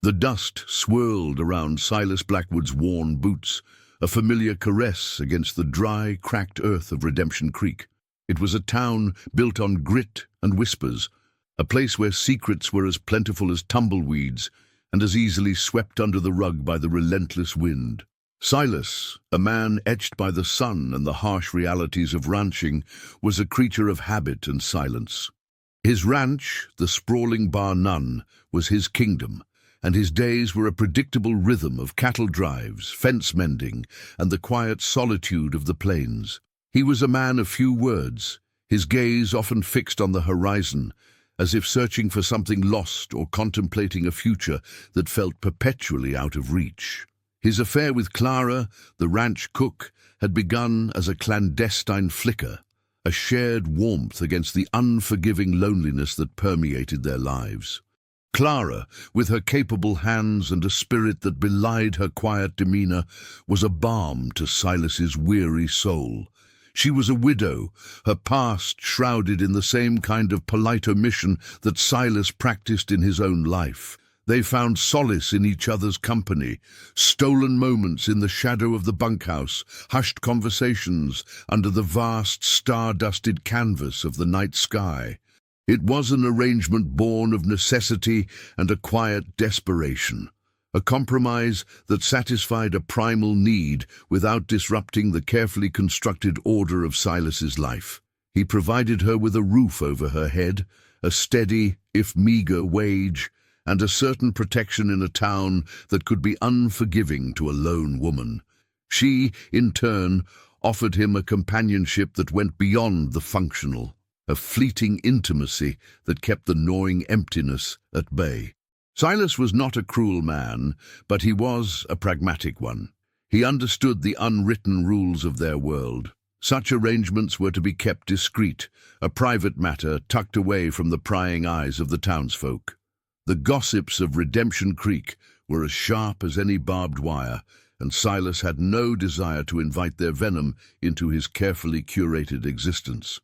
The dust swirled around Silas Blackwood's worn boots, a familiar caress against the dry, cracked earth of Redemption Creek. It was a town built on grit and whispers, a place where secrets were as plentiful as tumbleweeds and as easily swept under the rug by the relentless wind. Silas, a man etched by the sun and the harsh realities of ranching, was a creature of habit and silence. His ranch, the sprawling Bar None, was his kingdom, and his days were a predictable rhythm of cattle drives, fence mending, and the quiet solitude of the plains. He was a man of few words, his gaze often fixed on the horizon, as if searching for something lost or contemplating a future that felt perpetually out of reach. His affair with Clara, the ranch cook, had begun as a clandestine flicker, a shared warmth against the unforgiving loneliness that permeated their lives. Clara, with her capable hands and a spirit that belied her quiet demeanor, was a balm to Silas's weary soul. She was a widow, her past shrouded in the same kind of polite omission that Silas practiced in his own life. They found solace in each other's company, stolen moments in the shadow of the bunkhouse, hushed conversations under the vast star-dusted canvas of the night sky. It was an arrangement born of necessity and a quiet desperation, a compromise that satisfied a primal need without disrupting the carefully constructed order of Silas's life. He provided her with a roof over her head, a steady, if meager, wage, and a certain protection in a town that could be unforgiving to a lone woman. She, in turn, offered him a companionship that went beyond the functional, a fleeting intimacy that kept the gnawing emptiness at bay. Silas was not a cruel man, but he was a pragmatic one. He understood the unwritten rules of their world. Such arrangements were to be kept discreet, a private matter tucked away from the prying eyes of the townsfolk. The gossips of Redemption Creek were as sharp as any barbed wire, and Silas had no desire to invite their venom into his carefully curated existence.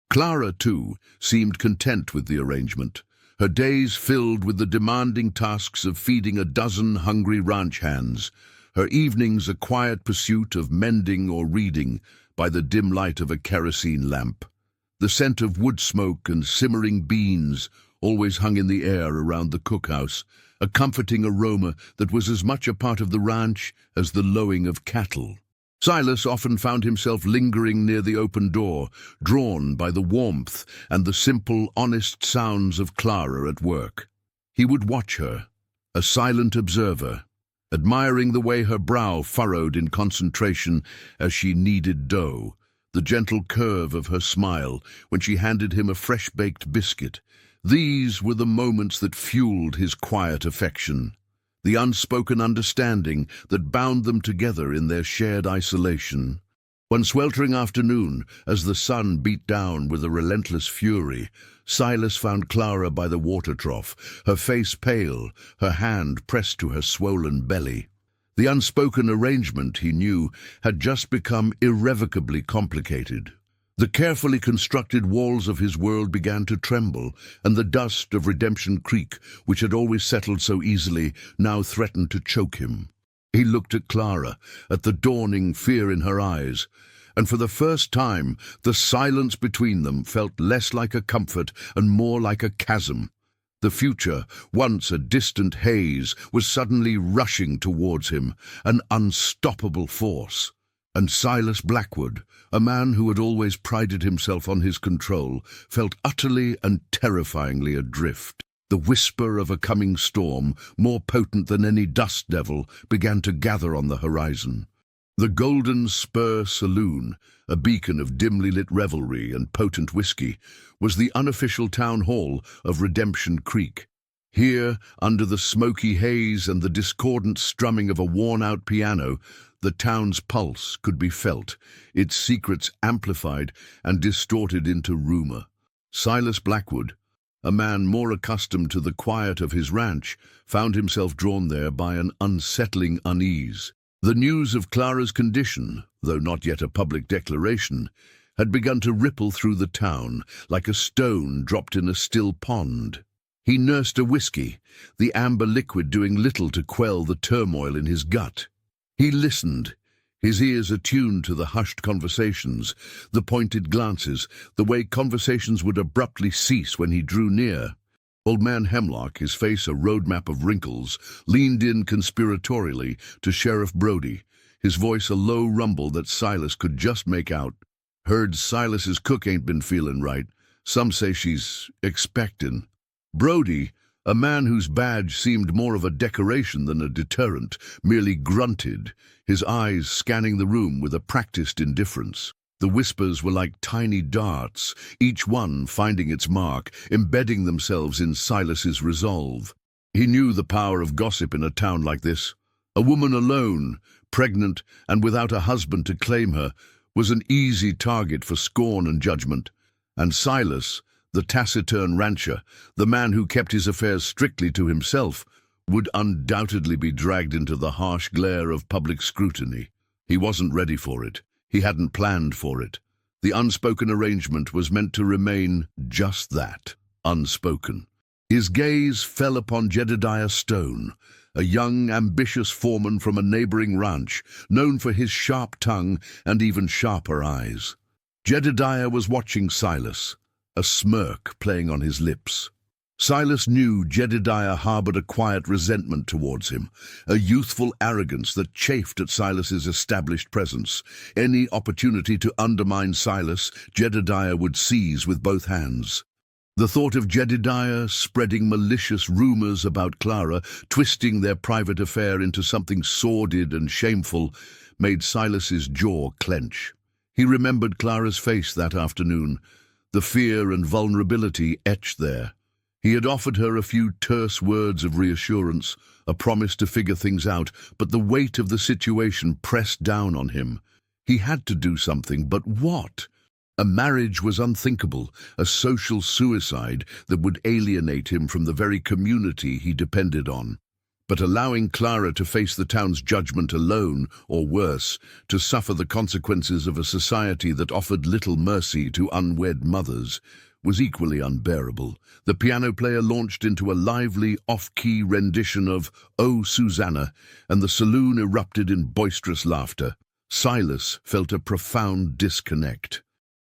Clara, too, seemed content with the arrangement, her days filled with the demanding tasks of feeding a dozen hungry ranch hands, her evenings a quiet pursuit of mending or reading by the dim light of a kerosene lamp. The scent of wood smoke and simmering beans always hung in the air around the cookhouse, a comforting aroma that was as much a part of the ranch as the lowing of cattle. Silas often found himself lingering near the open door, drawn by the warmth and the simple, honest sounds of Clara at work. He would watch her, a silent observer, admiring the way her brow furrowed in concentration as she kneaded dough, the gentle curve of her smile when she handed him a fresh-baked biscuit. These were the moments that fueled his quiet affection, the unspoken understanding that bound them together in their shared isolation. One sweltering afternoon, as the sun beat down with a relentless fury, Silas found Clara by the water trough, her face pale, her hand pressed to her swollen belly. The unspoken arrangement, he knew, had just become irrevocably complicated. The carefully constructed walls of his world began to tremble, and the dust of Redemption Creek, which had always settled so easily, now threatened to choke him. He looked at Clara, at the dawning fear in her eyes, and for the first time the silence between them felt less like a comfort and more like a chasm. The future, once a distant haze, was suddenly rushing towards him, an unstoppable force. And Silas Blackwood, a man who had always prided himself on his control, felt utterly and terrifyingly adrift. The whisper of a coming storm, more potent than any dust devil, began to gather on the horizon. The Golden Spur Saloon, a beacon of dimly lit revelry and potent whiskey, was the unofficial town hall of Redemption Creek. Here, under the smoky haze and the discordant strumming of a worn-out piano, the town's pulse could be felt, its secrets amplified and distorted into rumor. Silas Blackwood, a man more accustomed to the quiet of his ranch, found himself drawn there by an unsettling unease. The news of Clara's condition, though not yet a public declaration, had begun to ripple through the town like a stone dropped in a still pond. He nursed a whiskey, the amber liquid doing little to quell the turmoil in his gut. He listened, his ears attuned to the hushed conversations, the pointed glances, the way conversations would abruptly cease when he drew near. Old man Hemlock, his face a roadmap of wrinkles, leaned in conspiratorially to Sheriff Brody, his voice a low rumble that Silas could just make out. "Heard Silas's cook ain't been feeling right. Some say she's expectin'." Brody, a man whose badge seemed more of a decoration than a deterrent, merely grunted, his eyes scanning the room with a practiced indifference. The whispers were like tiny darts, each one finding its mark, embedding themselves in Silas's resolve. He knew the power of gossip in a town like this. A woman alone, pregnant and without a husband to claim her, was an easy target for scorn and judgment. And Silas, the taciturn rancher, the man who kept his affairs strictly to himself, would undoubtedly be dragged into the harsh glare of public scrutiny. He wasn't ready for it. He hadn't planned for it. The unspoken arrangement was meant to remain just that, unspoken. His gaze fell upon Jedediah Stone, a young, ambitious foreman from a neighboring ranch, known for his sharp tongue and even sharper eyes. Jedediah was watching Silas, a smirk playing on his lips. Silas knew Jedediah harbored a quiet resentment towards him, a youthful arrogance that chafed at Silas's established presence. Any opportunity to undermine Silas, Jedediah would seize with both hands. The thought of Jedediah spreading malicious rumors about Clara, twisting their private affair into something sordid and shameful, made Silas's jaw clench. He remembered Clara's face that afternoon, the fear and vulnerability etched there. He had offered her a few terse words of reassurance, a promise to figure things out, but the weight of the situation pressed down on him. He had to do something, but what? A marriage was unthinkable, a social suicide that would alienate him from the very community he depended on. But allowing Clara to face the town's judgment alone, or worse, to suffer the consequences of a society that offered little mercy to unwed mothers, was equally unbearable. The piano player launched into a lively, off-key rendition of "Oh, Susanna," and the saloon erupted in boisterous laughter. Silas felt a profound disconnect.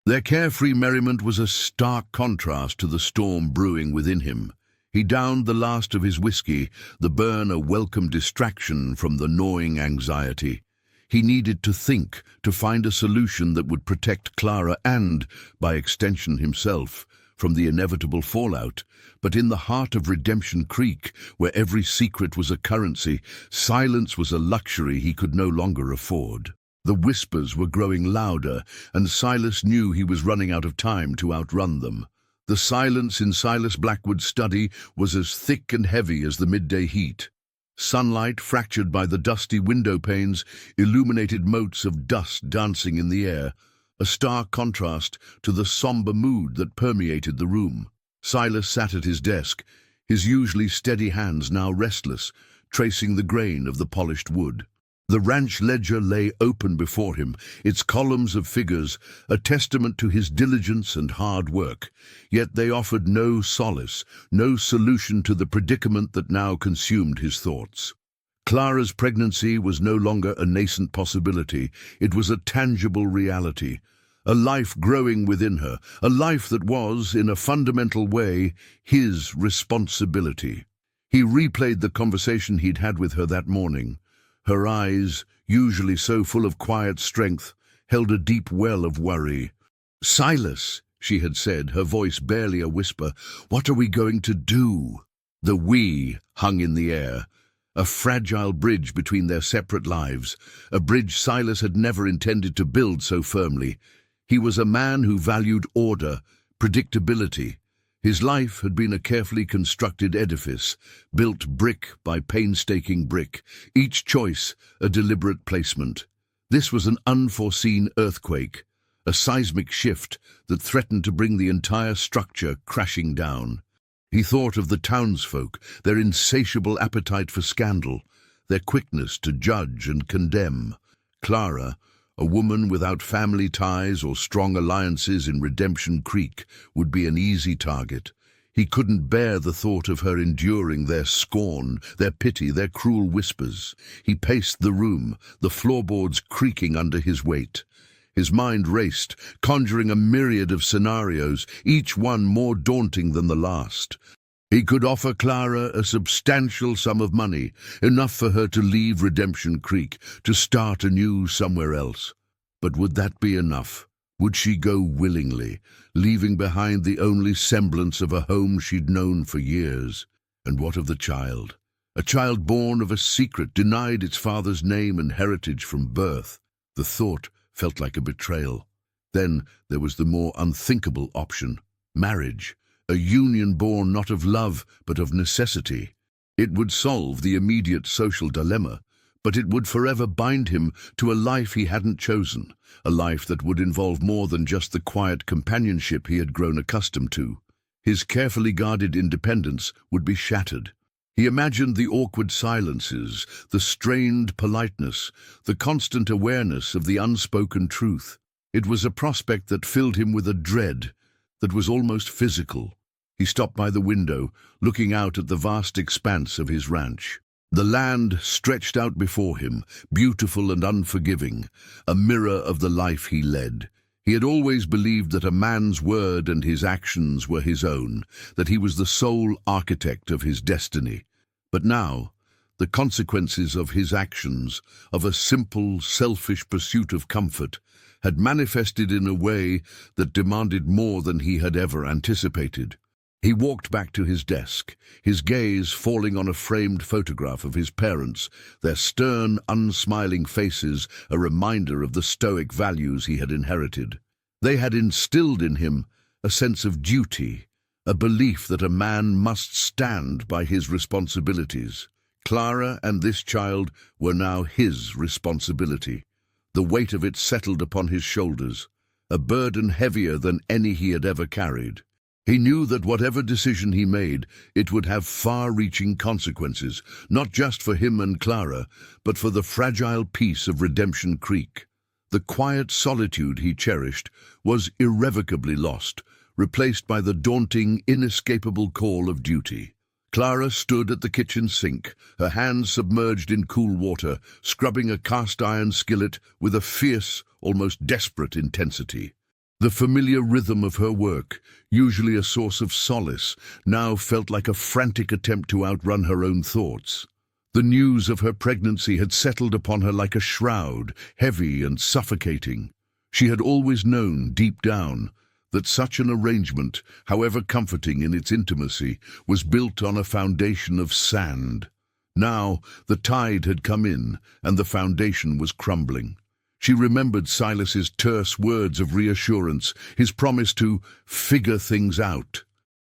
Their carefree merriment was a stark contrast to the storm brewing within him. He downed the last of his whiskey, the burn a welcome distraction from the gnawing anxiety. He needed to think, to find a solution that would protect Clara and, by extension himself, from the inevitable fallout. But in the heart of Redemption Creek, where every secret was a currency, silence was a luxury he could no longer afford. The whispers were growing louder, and Silas knew he was running out of time to outrun them. The silence in Silas Blackwood's study was as thick and heavy as the midday heat. Sunlight, fractured by the dusty window panes, illuminated motes of dust dancing in the air, a stark contrast to the somber mood that permeated the room. Silas sat at his desk, his usually steady hands now restless, tracing the grain of the polished wood. The ranch ledger lay open before him, its columns of figures, a testament to his diligence and hard work. Yet they offered no solace, no solution to the predicament that now consumed his thoughts. Clara's pregnancy was no longer a nascent possibility, it was a tangible reality. A life growing within her, a life that was, in a fundamental way, his responsibility. He replayed the conversation he'd had with her that morning. Her eyes, usually so full of quiet strength, held a deep well of worry. "Silas," she had said, her voice barely a whisper, "what are we going to do?" The "we" hung in the air, a fragile bridge between their separate lives, a bridge Silas had never intended to build so firmly. He was a man who valued order, predictability. His life had been a carefully constructed edifice, built brick by painstaking brick, each choice a deliberate placement. This was an unforeseen earthquake, a seismic shift that threatened to bring the entire structure crashing down. He thought of the townsfolk, their insatiable appetite for scandal, their quickness to judge and condemn. Clara, a woman without family ties or strong alliances in Redemption Creek, would be an easy target. He couldn't bear the thought of her enduring their scorn, their pity, their cruel whispers. He paced the room, the floorboards creaking under his weight. His mind raced, conjuring a myriad of scenarios, each one more daunting than the last. He could offer Clara a substantial sum of money, enough for her to leave Redemption Creek, to start anew somewhere else. But would that be enough? Would she go willingly, leaving behind the only semblance of a home she'd known for years? And what of the child? A child born of a secret, denied its father's name and heritage from birth. The thought felt like a betrayal. Then there was the more unthinkable option: marriage, a union born not of love but of necessity. It would solve the immediate social dilemma, but it would forever bind him to a life he hadn't chosen, a life that would involve more than just the quiet companionship he had grown accustomed to. His carefully guarded independence would be shattered. He imagined the awkward silences, the strained politeness, the constant awareness of the unspoken truth. It was a prospect that filled him with a dread that was almost physical. He stopped by the window, looking out at the vast expanse of his ranch. The land stretched out before him, beautiful and unforgiving, a mirror of the life he led. He had always believed that a man's word and his actions were his own, that he was the sole architect of his destiny. But now, the consequences of his actions, of a simple, selfish pursuit of comfort, had manifested in a way that demanded more than he had ever anticipated. He walked back to his desk, his gaze falling on a framed photograph of his parents, their stern, unsmiling faces a reminder of the stoic values he had inherited. They had instilled in him a sense of duty, a belief that a man must stand by his responsibilities. Clara and this child were now his responsibility. The weight of it settled upon his shoulders, a burden heavier than any he had ever carried. He knew that whatever decision he made, it would have far-reaching consequences, not just for him and Clara, but for the fragile peace of Redemption Creek. The quiet solitude he cherished was irrevocably lost, replaced by the daunting, inescapable call of duty. Clara stood at the kitchen sink, her hands submerged in cool water, scrubbing a cast-iron skillet with a fierce, almost desperate intensity. The familiar rhythm of her work, usually a source of solace, now felt like a frantic attempt to outrun her own thoughts. The news of her pregnancy had settled upon her like a shroud, heavy and suffocating. She had always known, deep down, that such an arrangement, however comforting in its intimacy, was built on a foundation of sand. Now the tide had come in, and the foundation was crumbling. She remembered Silas's terse words of reassurance, his promise to figure things out.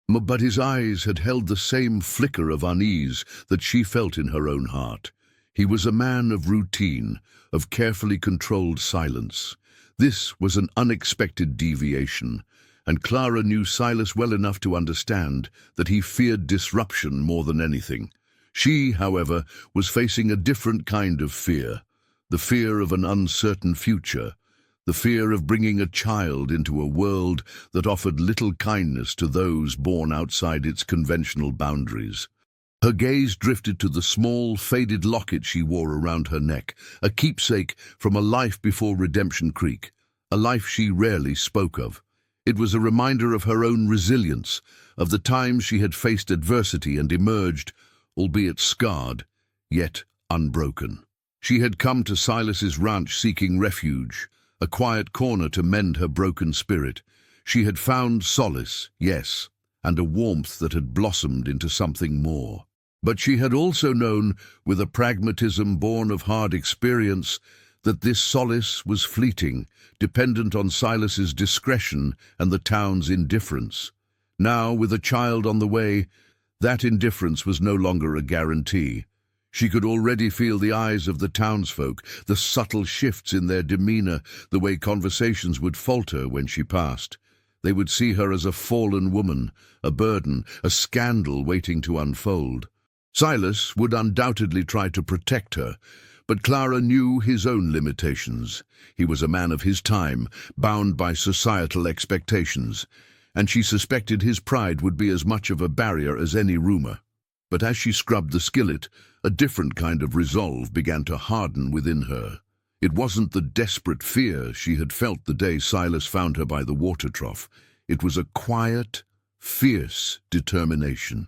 But his eyes had held the same flicker of unease that she felt in her own heart. He was a man of routine, of carefully controlled silence. This was an unexpected deviation, and Clara knew Silas well enough to understand that he feared disruption more than anything. She, however, was facing a different kind of fear. The fear of an uncertain future, the fear of bringing a child into a world that offered little kindness to those born outside its conventional boundaries. Her gaze drifted to the small, faded locket she wore around her neck, a keepsake from a life before Redemption Creek, a life she rarely spoke of. It was a reminder of her own resilience, of the times she had faced adversity and emerged, albeit scarred, yet unbroken. She had come to Silas's ranch seeking refuge, a quiet corner to mend her broken spirit. She had found solace, yes, and a warmth that had blossomed into something more. But she had also known, with a pragmatism born of hard experience, that this solace was fleeting, dependent on Silas's discretion and the town's indifference. Now, with a child on the way, that indifference was no longer a guarantee. She could already feel the eyes of the townsfolk, the subtle shifts in their demeanor, the way conversations would falter when she passed. They would see her as a fallen woman, a burden, a scandal waiting to unfold. Silas would undoubtedly try to protect her, but Clara knew his own limitations. He was a man of his time, bound by societal expectations. and she suspected his pride would be as much of a barrier as any rumor. But as she scrubbed the skillet, a different kind of resolve began to harden within her. It wasn't the desperate fear she had felt the day Silas found her by the water trough. It was a quiet, fierce determination.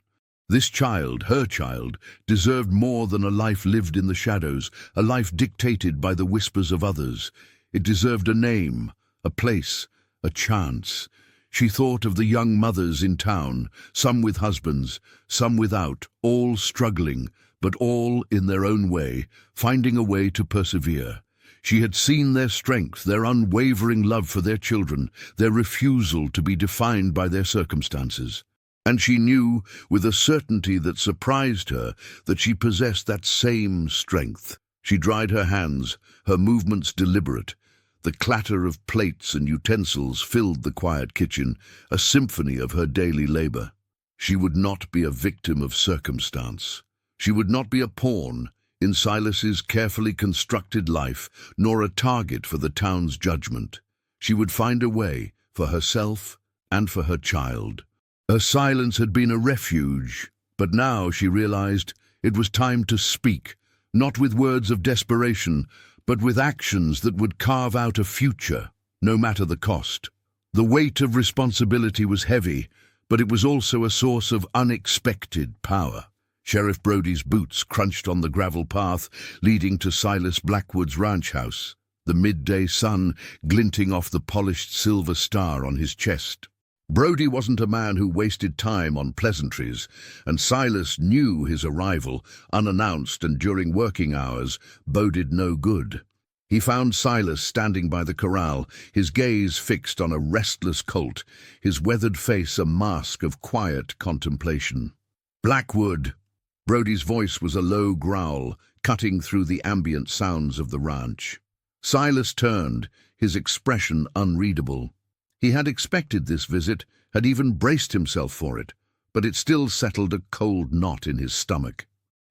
This child, her child, deserved more than a life lived in the shadows, a life dictated by the whispers of others. It deserved a name, a place, a chance. She thought of the young mothers in town, some with husbands, some without, all struggling, but all in their own way, finding a way to persevere. She had seen their strength, their unwavering love for their children, their refusal to be defined by their circumstances. And she knew, with a certainty that surprised her, that she possessed that same strength. She dried her hands, her movements deliberate. The clatter of plates and utensils filled the quiet kitchen, a symphony of her daily labor. She would not be a victim of circumstance. She would not be a pawn in Silas's carefully constructed life, nor a target for the town's judgment. She would find a way for herself and for her child. Her silence had been a refuge, but now she realized it was time to speak, not with words of desperation, but with actions that would carve out a future, no matter the cost. The weight of responsibility was heavy, but it was also a source of unexpected power. Sheriff Brody's boots crunched on the gravel path leading to Silas Blackwood's ranch house, the midday sun glinting off the polished silver star on his chest. Brody wasn't a man who wasted time on pleasantries, and Silas knew his arrival, unannounced and during working hours, boded no good. He found Silas standing by the corral, his gaze fixed on a restless colt, his weathered face a mask of quiet contemplation. "Blackwood!" Brody's voice was a low growl, cutting through the ambient sounds of the ranch. Silas turned, his expression unreadable. He had expected this visit, had even braced himself for it, but it still settled a cold knot in his stomach.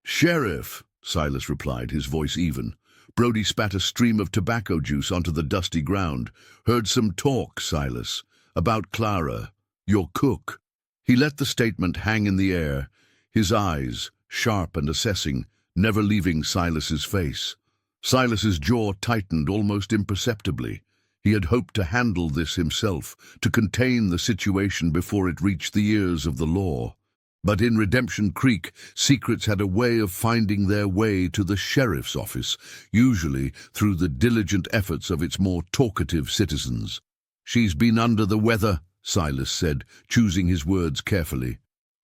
"Sheriff," Silas replied, his voice even. Brody spat a stream of tobacco juice onto the dusty ground. "Heard some talk, Silas, about Clara, your cook." He let the statement hang in the air, his eyes, sharp and assessing, never leaving Silas's face. Silas's jaw tightened almost imperceptibly. He had hoped to handle this himself, to contain the situation before it reached the ears of the law. But in Redemption Creek, secrets had a way of finding their way to the sheriff's office, usually through the diligent efforts of its more talkative citizens. "She's been under the weather," Silas said, choosing his words carefully.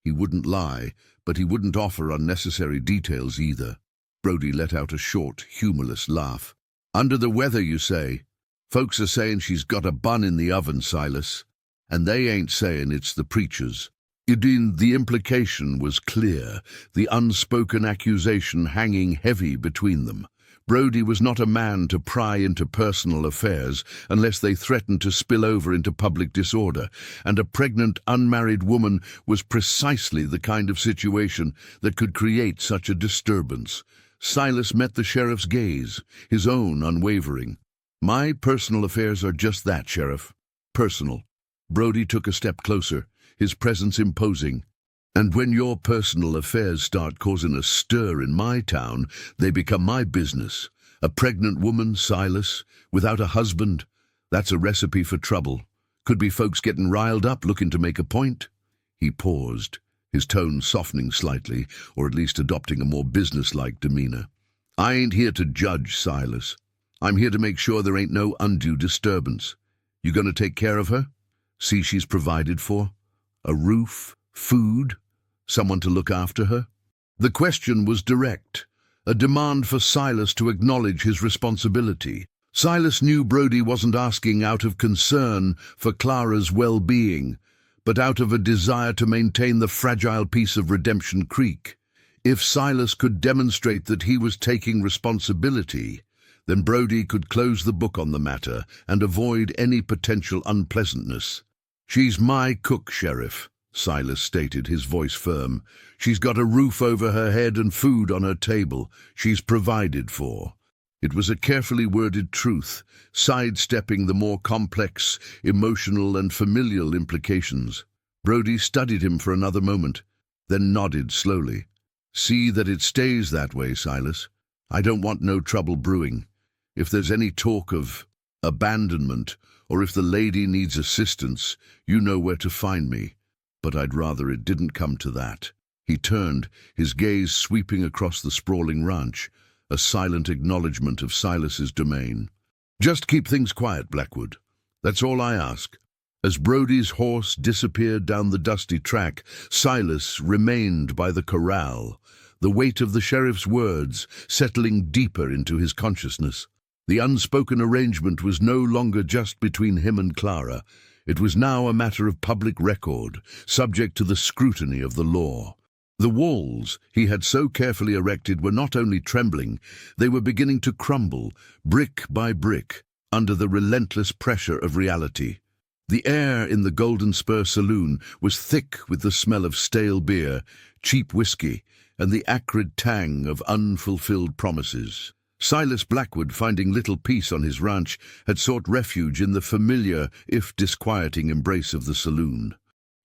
He wouldn't lie, but he wouldn't offer unnecessary details either. Brody let out a short, humorless laugh. "Under the weather, you say? Folks are saying she's got a bun in the oven, Silas. And they ain't saying it's the preachers." The implication was clear, the unspoken accusation hanging heavy between them. Brody was not a man to pry into personal affairs unless they threatened to spill over into public disorder, and a pregnant, unmarried woman was precisely the kind of situation that could create such a disturbance. Silas met the sheriff's gaze, his own unwavering. "My personal affairs are just that, Sheriff. Personal." Brody took a step closer, his presence imposing. "And when your personal affairs start causing a stir in my town, they become my business. A pregnant woman, Silas, without a husband, that's a recipe for trouble. Could be folks getting riled up looking to make a point." He paused, his tone softening slightly, or at least adopting a more businesslike demeanor. "I ain't here to judge, Silas. I'm here to make sure there ain't no undue disturbance. You gonna take care of her? See she's provided for? A roof, food, someone to look after her?" The question was direct, a demand for Silas to acknowledge his responsibility. Silas knew Brody wasn't asking out of concern for Clara's well-being, but out of a desire to maintain the fragile peace of Redemption Creek. If Silas could demonstrate that he was taking responsibility, then Brody could close the book on the matter and avoid any potential unpleasantness. "She's my cook, Sheriff," Silas stated, his voice firm. "She's got a roof over her head and food on her table. She's provided for." It was a carefully worded truth, sidestepping the more complex, emotional and familial implications. Brody studied him for another moment, then nodded slowly. "See that it stays that way, Silas. I don't want no trouble brewing. If there's any talk of abandonment, or if the lady needs assistance, you know where to find me. But I'd rather it didn't come to that." He turned, his gaze sweeping across the sprawling ranch, a silent acknowledgement of Silas's domain. "Just keep things quiet, Blackwood. That's all I ask." As Brody's horse disappeared down the dusty track, Silas remained by the corral, the weight of the sheriff's words settling deeper into his consciousness. The unspoken arrangement was no longer just between him and Clara. It was now a matter of public record, subject to the scrutiny of the law. The walls he had so carefully erected were not only trembling, they were beginning to crumble, brick by brick, under the relentless pressure of reality. The air in the Golden Spur saloon was thick with the smell of stale beer, cheap whiskey, and the acrid tang of unfulfilled promises. Silas Blackwood, finding little peace on his ranch, had sought refuge in the familiar, if disquieting, embrace of the saloon.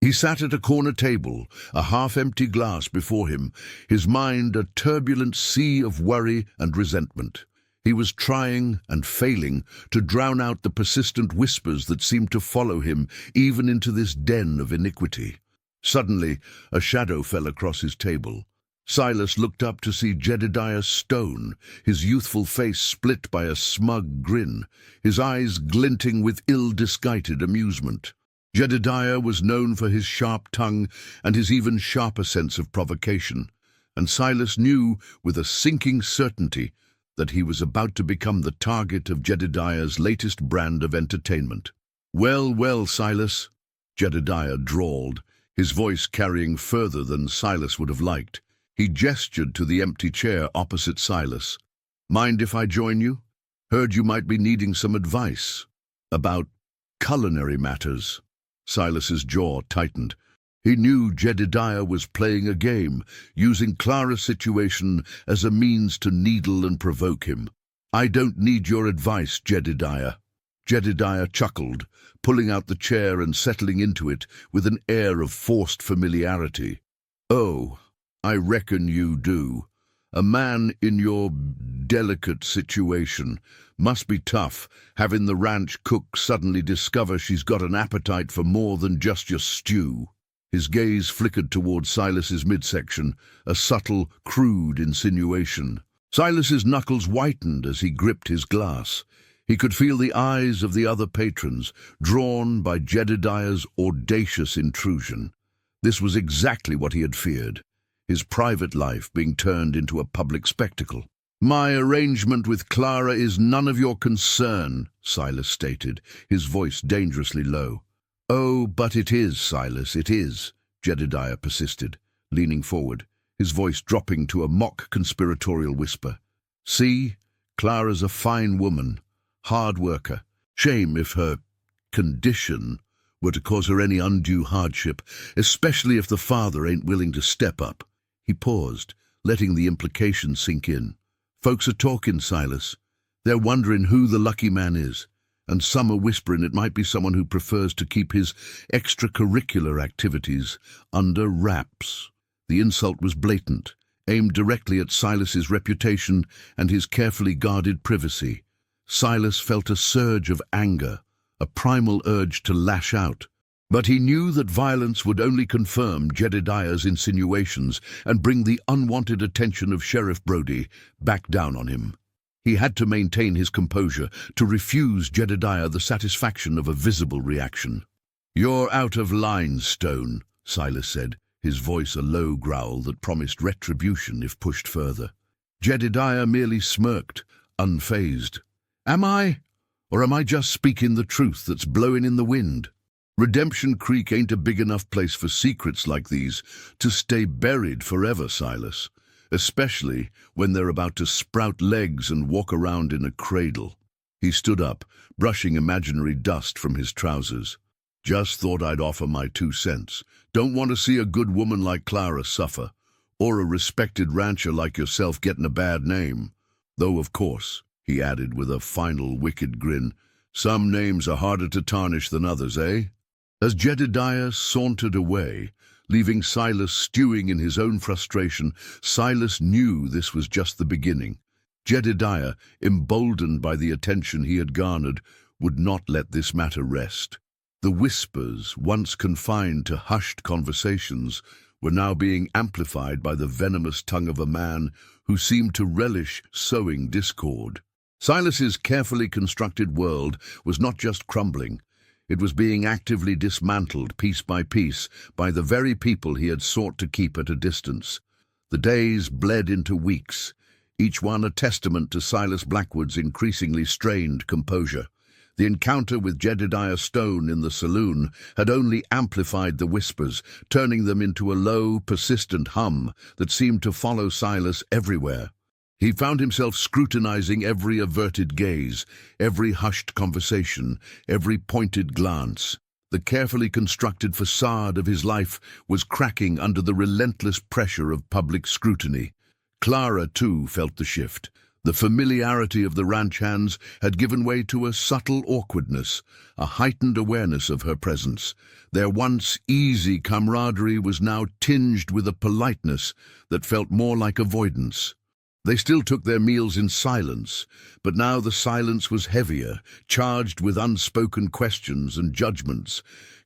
He sat at a corner table, a half-empty glass before him, his mind a turbulent sea of worry and resentment. He was trying and failing to drown out the persistent whispers that seemed to follow him even into this den of iniquity. Suddenly, a shadow fell across his table. Silas looked up to see Jedediah Stone, his youthful face split by a smug grin, his eyes glinting with ill-disguised amusement. Jedediah was known for his sharp tongue and his even sharper sense of provocation, and Silas knew with a sinking certainty that he was about to become the target of Jedediah's latest brand of entertainment. "Well, well, Silas," Jedediah drawled, his voice carrying further than Silas would have liked. He gestured to the empty chair opposite Silas. "Mind if I join you? Heard you might be needing some advice about culinary matters." Silas's jaw tightened. He knew Jedediah was playing a game, using Clara's situation as a means to needle and provoke him. "I don't need your advice, Jedediah." Jedediah chuckled, pulling out the chair and settling into it with an air of forced familiarity. "Oh, I reckon you do. A man in your delicate situation must be tough, having the ranch cook suddenly discover she's got an appetite for more than just your stew." His gaze flickered towards Silas's midsection, a subtle, crude insinuation. Silas's knuckles whitened as he gripped his glass. He could feel the eyes of the other patrons, drawn by Jedediah's audacious intrusion. This was exactly what he had feared, his private life being turned into a public spectacle. "My arrangement with Clara is none of your concern," Silas stated, his voice dangerously low. "Oh, but it is, Silas, it is," Jedediah persisted, leaning forward, his voice dropping to a mock conspiratorial whisper. "See, Clara's a fine woman, hard worker. Shame if her condition were to cause her any undue hardship, especially if the father ain't willing to step up." He paused, letting the implication sink in. "Folks are talking, Silas. They're wondering who the lucky man is, and some are whispering it might be someone who prefers to keep his extracurricular activities under wraps." The insult was blatant, aimed directly at Silas's reputation and his carefully guarded privacy. Silas felt a surge of anger, a primal urge to lash out. But he knew that violence would only confirm Jedediah's insinuations and bring the unwanted attention of Sheriff Brody back down on him. He had to maintain his composure, to refuse Jedediah the satisfaction of a visible reaction. "You're out of line, Stone," Silas said, his voice a low growl that promised retribution if pushed further. Jedediah merely smirked, unfazed. "Am I? Or am I just speaking the truth that's blowing in the wind? Redemption Creek ain't a big enough place for secrets like these to stay buried forever, Silas, especially when they're about to sprout legs and walk around in a cradle." He stood up, brushing imaginary dust from his trousers. "Just thought I'd offer my 2 cents. Don't want to see a good woman like Clara suffer, or a respected rancher like yourself getting a bad name. Though, of course," he added with a final wicked grin. "Some names are harder to tarnish than others, eh?" As Jedediah sauntered away, leaving Silas stewing in his own frustration, Silas knew this was just the beginning. Jedediah, emboldened by the attention he had garnered, would not let this matter rest. The whispers, once confined to hushed conversations, were now being amplified by the venomous tongue of a man who seemed to relish sowing discord. Silas's carefully constructed world was not just crumbling. It was being actively dismantled piece by piece by the very people he had sought to keep at a distance. The days bled into weeks, each one a testament to Silas Blackwood's increasingly strained composure. The encounter with Jedediah Stone in the saloon had only amplified the whispers, turning them into a low, persistent hum that seemed to follow Silas everywhere. He found himself scrutinizing every averted gaze, every hushed conversation, every pointed glance. The carefully constructed facade of his life was cracking under the relentless pressure of public scrutiny. Clara, too, felt the shift. The familiarity of the ranch hands had given way to a subtle awkwardness, a heightened awareness of her presence. Their once easy camaraderie was now tinged with a politeness that felt more like avoidance. They still took their meals in silence, but now the silence was heavier, charged with unspoken questions and judgments.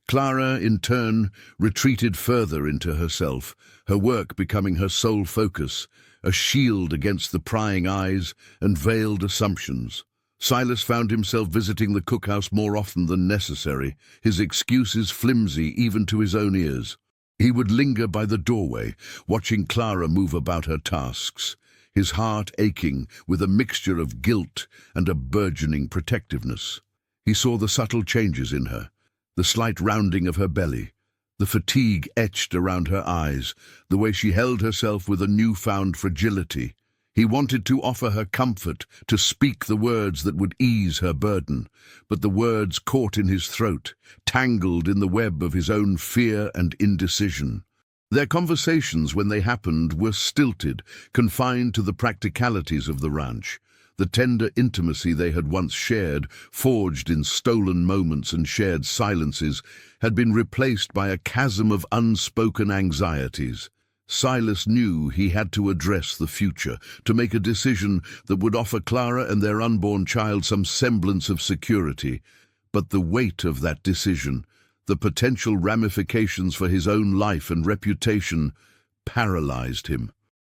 Clara, in turn, retreated further into herself, her work becoming her sole focus, a shield against the prying eyes and veiled assumptions. Silas found himself visiting the cookhouse more often than necessary, his excuses flimsy even to his own ears. He would linger by the doorway, watching Clara move about her tasks, his heart aching with a mixture of guilt and a burgeoning protectiveness. He saw the subtle changes in her, the slight rounding of her belly, the fatigue etched around her eyes, the way she held herself with a newfound fragility. He wanted to offer her comfort, to speak the words that would ease her burden, but the words caught in his throat, tangled in the web of his own fear and indecision. Their conversations, when they happened, were stilted, confined to the practicalities of the ranch. The tender intimacy they had once shared, forged in stolen moments and shared silences, had been replaced by a chasm of unspoken anxieties. Silas knew he had to address the future, to make a decision that would offer Clara and their unborn child some semblance of security. But the weight of that decision, the potential ramifications for his own life and reputation, paralyzed him.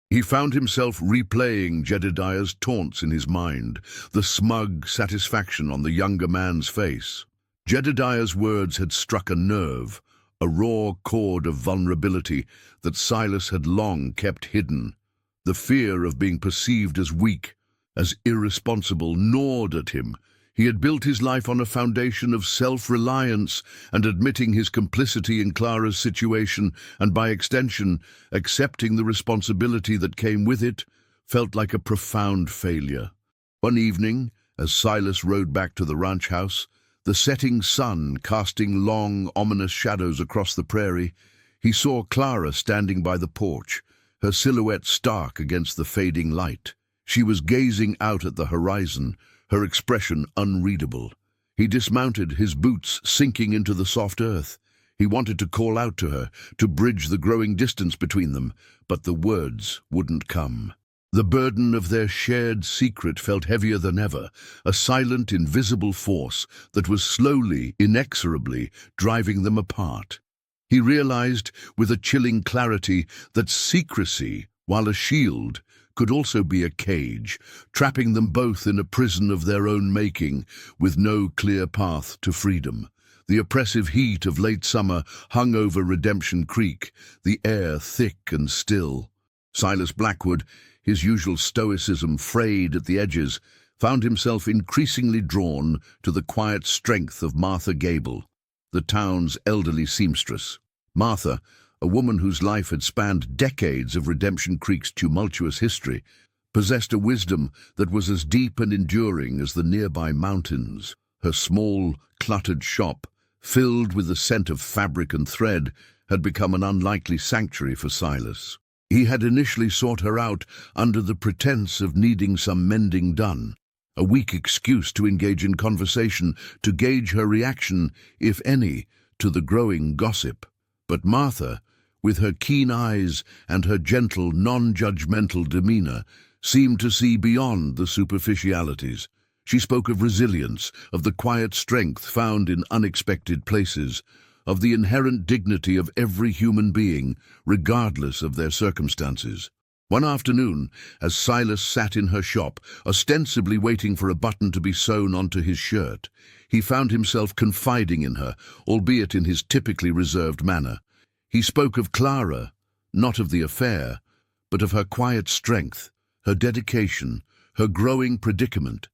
He found himself replaying Jedediah's taunts in his mind, the smug satisfaction on the younger man's face. Jedediah's words had struck a nerve, a raw chord of vulnerability that Silas had long kept hidden. The fear of being perceived as weak, as irresponsible, gnawed at him. He had built his life on a foundation of self-reliance, and admitting his complicity in Clara's situation, and by extension, accepting the responsibility that came with it, felt like a profound failure. One evening, as Silas rode back to the ranch house, the setting sun casting long, ominous shadows across the prairie, he saw Clara standing by the porch, her silhouette stark against the fading light. She was gazing out at the horizon, her expression unreadable. He dismounted, his boots sinking into the soft earth. He wanted to call out to her, to bridge the growing distance between them, but the words wouldn't come. The burden of their shared secret felt heavier than ever, a silent, invisible force that was slowly, inexorably driving them apart. He realized with a chilling clarity that secrecy, while a shield, could also be a cage, trapping them both in a prison of their own making, with no clear path to freedom. The oppressive heat of late summer hung over Redemption Creek, the air thick and still. Silas Blackwood, his usual stoicism frayed at the edges, found himself increasingly drawn to the quiet strength of Martha Gable, the town's elderly seamstress. Martha, a woman whose life had spanned decades of Redemption Creek's tumultuous history, possessed a wisdom that was as deep and enduring as the nearby mountains. Her small, cluttered shop, filled with the scent of fabric and thread, had become an unlikely sanctuary for Silas. He had initially sought her out under the pretense of needing some mending done, a weak excuse to engage in conversation, to gauge her reaction, if any, to the growing gossip. But Martha, with her keen eyes and her gentle, non-judgmental demeanor, seemed to see beyond the superficialities. She spoke of resilience, of the quiet strength found in unexpected places, of the inherent dignity of every human being, regardless of their circumstances. One afternoon, as Silas sat in her shop, ostensibly waiting for a button to be sewn onto his shirt, he found himself confiding in her, albeit in his typically reserved manner. He spoke of Clara, not of the affair, but of her quiet strength, her dedication, her growing predicament.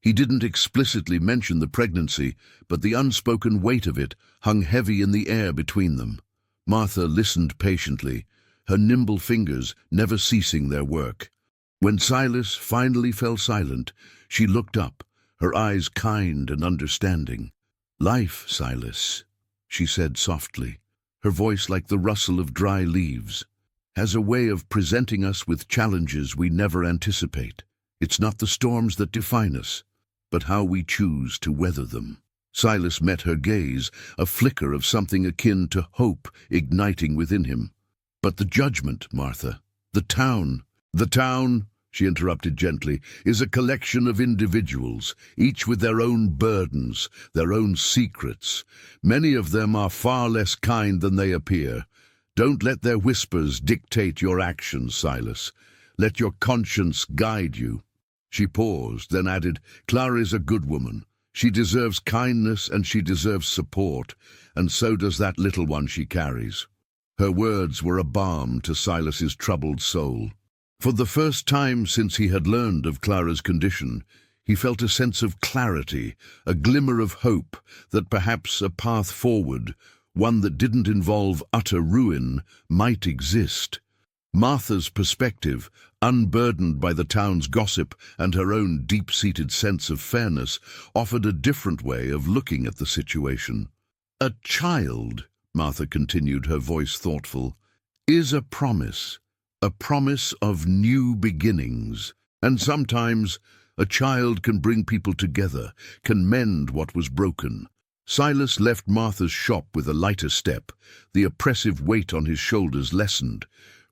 He didn't explicitly mention the pregnancy, but the unspoken weight of it hung heavy in the air between them. Martha listened patiently, her nimble fingers never ceasing their work. When Silas finally fell silent, she looked up, her eyes kind and understanding. "Life, Silas," she said softly, her voice like the rustle of dry leaves, "has a way of presenting us with challenges we never anticipate. It's not the storms that define us, but how we choose to weather them." Silas met her gaze, a flicker of something akin to hope igniting within him. "But the judgment, Martha, the town," she interrupted gently, "is a collection of individuals, each with their own burdens, their own secrets. Many of them are far less kind than they appear. Don't let their whispers dictate your actions, Silas. Let your conscience guide you." She paused, then added, "Clara is a good woman. She deserves kindness and she deserves support, and so does that little one she carries." Her words were a balm to Silas's troubled soul. For the first time since he had learned of Clara's condition, he felt a sense of clarity, a glimmer of hope that perhaps a path forward, one that didn't involve utter ruin, might exist. Martha's perspective, unburdened by the town's gossip and her own deep-seated sense of fairness, offered a different way of looking at the situation. "A child," Martha continued, her voice thoughtful, "is a promise of new beginnings. And sometimes a child can bring people together, can mend what was broken." Silas left Martha's shop with a lighter step, the oppressive weight on his shoulders lessened,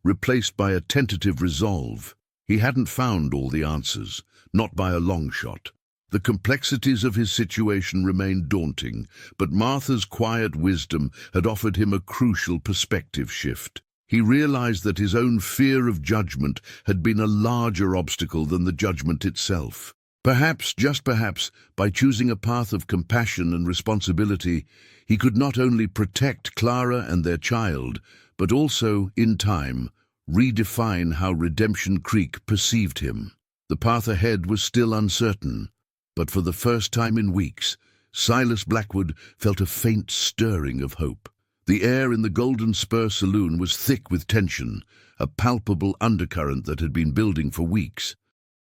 replaced by a tentative resolve. He hadn't found all the answers, not by a long shot. The complexities of his situation remained daunting, but Martha's quiet wisdom had offered him a crucial perspective shift. He realized that his own fear of judgment had been a larger obstacle than the judgment itself. Perhaps, just perhaps, by choosing a path of compassion and responsibility, he could not only protect Clara and their child, but also, in time, redefine how Redemption Creek perceived him. The path ahead was still uncertain, but for the first time in weeks, Silas Blackwood felt a faint stirring of hope. The air in the Golden Spur saloon was thick with tension, a palpable undercurrent that had been building for weeks.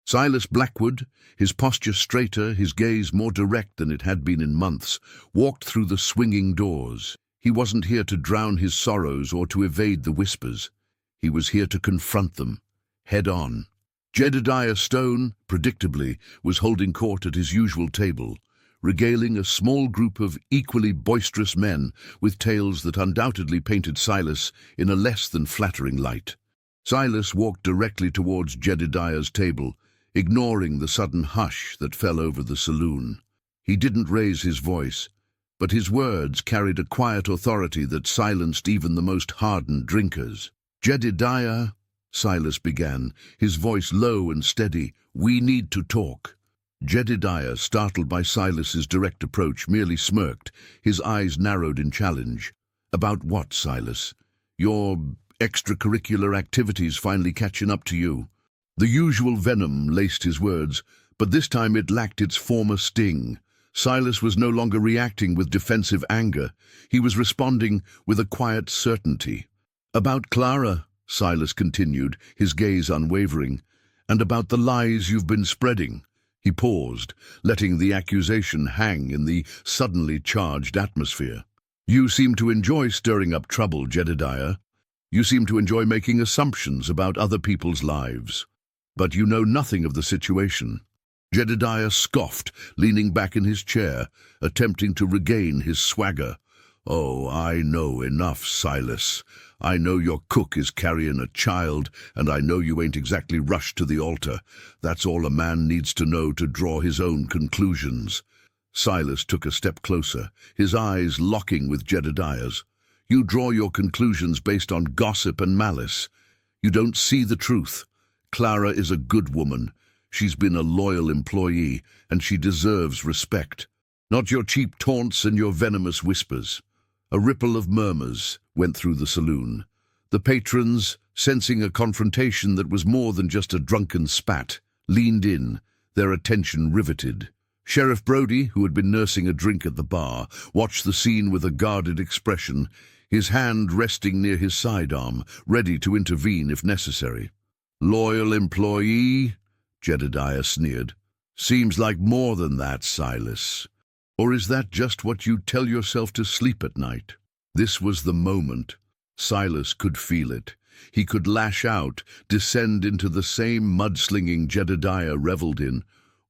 Silas Blackwood, his posture straighter, his gaze more direct than it had been in months, walked through the swinging doors. He wasn't here to drown his sorrows or to evade the whispers. He was here to confront them, head on. Jedediah Stone, predictably, was holding court at his usual table, regaling a small group of equally boisterous men with tales that undoubtedly painted Silas in a less than flattering light. Silas walked directly towards Jedediah's table, ignoring the sudden hush that fell over the saloon. He didn't raise his voice, but his words carried a quiet authority that silenced even the most hardened drinkers. "Jedediah," Silas began, his voice low and steady, "we need to talk." Jedediah, startled by Silas's direct approach, merely smirked, his eyes narrowed in challenge. "About what, Silas? Your extracurricular activities finally catching up to you?" The usual venom laced his words, but this time it lacked its former sting. Silas was no longer reacting with defensive anger. He was responding with a quiet certainty. "About Clara," Silas continued, his gaze unwavering, "and about the lies you've been spreading." He paused, letting the accusation hang in the suddenly charged atmosphere. "You seem to enjoy stirring up trouble, Jedediah. You seem to enjoy making assumptions about other people's lives. But you know nothing of the situation. Jedediah scoffed, leaning back in his chair, attempting to regain his swagger. "Oh, I know enough, Silas. I know your cook is carrying a child, and I know you ain't exactly rushed to the altar. That's all a man needs to know to draw his own conclusions." Silas took a step closer, his eyes locking with Jedediah's. "You draw your conclusions based on gossip and malice. You don't see the truth. Clara is a good woman. She's been a loyal employee, and she deserves respect. Not your cheap taunts and your venomous whispers." A ripple of murmurs went through the saloon. The patrons, sensing a confrontation that was more than just a drunken spat, leaned in, their attention riveted. Sheriff Brody, who had been nursing a drink at the bar, watched the scene with a guarded expression, his hand resting near his sidearm, ready to intervene if necessary. "Loyal employee?" Jedediah sneered. "Seems like more than that, Silas. Or is that just what you tell yourself to sleep at night?" This was the moment. Silas could feel it. He could lash out, descend into the same mudslinging Jedediah reveled in,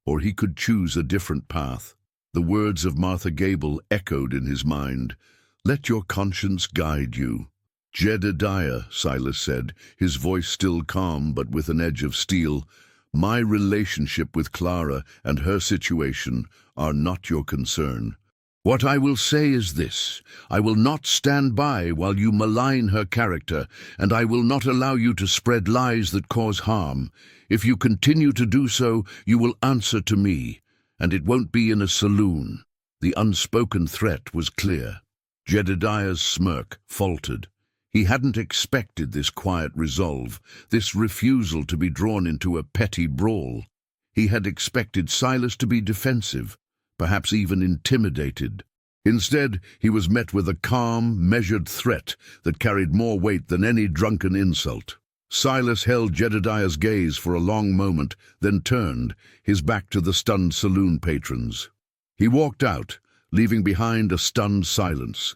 or he could choose a different path. The words of Martha Gable echoed in his mind. "Let your conscience guide you." "Jedediah," Silas said, his voice still calm but with an edge of steel, "my relationship with Clara and her situation are not your concern. What I will say is this: I will not stand by while you malign her character, and I will not allow you to spread lies that cause harm. If you continue to do so, you will answer to me, and it won't be in a saloon." The unspoken threat was clear. Jedediah's smirk faltered. He hadn't expected this quiet resolve, this refusal to be drawn into a petty brawl. He had expected Silas to be defensive, perhaps even intimidated. Instead, he was met with a calm, measured threat that carried more weight than any drunken insult. Silas held Jedediah's gaze for a long moment, then turned, his back to the stunned saloon patrons. He walked out, leaving behind a stunned silence.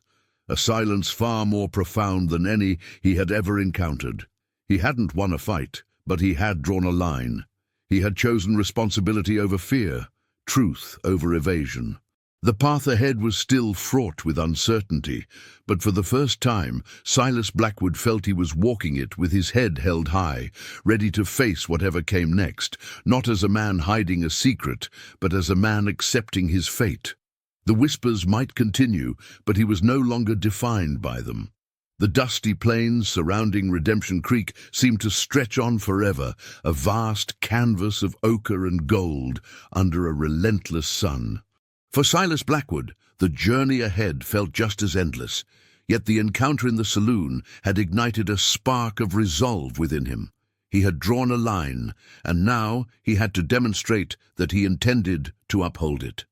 A silence far more profound than any he had ever encountered. He hadn't won a fight, but he had drawn a line. He had chosen responsibility over fear, truth over evasion. The path ahead was still fraught with uncertainty, but for the first time, Silas Blackwood felt he was walking it with his head held high, ready to face whatever came next, not as a man hiding a secret, but as a man accepting his fate. The whispers might continue, but he was no longer defined by them. The dusty plains surrounding Redemption Creek seemed to stretch on forever, a vast canvas of ochre and gold under a relentless sun. For Silas Blackwood, the journey ahead felt just as endless, yet the encounter in the saloon had ignited a spark of resolve within him. He had drawn a line, and now he had to demonstrate that he intended to uphold it.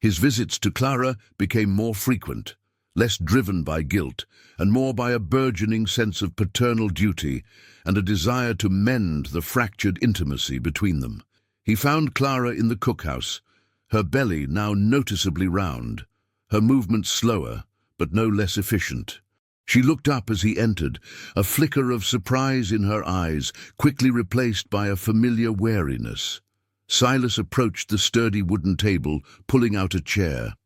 His visits to Clara became more frequent, less driven by guilt, and more by a burgeoning sense of paternal duty and a desire to mend the fractured intimacy between them. He found Clara in the cookhouse, her belly now noticeably round, her movements slower, but no less efficient. She looked up as he entered, a flicker of surprise in her eyes, quickly replaced by a familiar wariness. Silas approached the sturdy wooden table, pulling out a chair.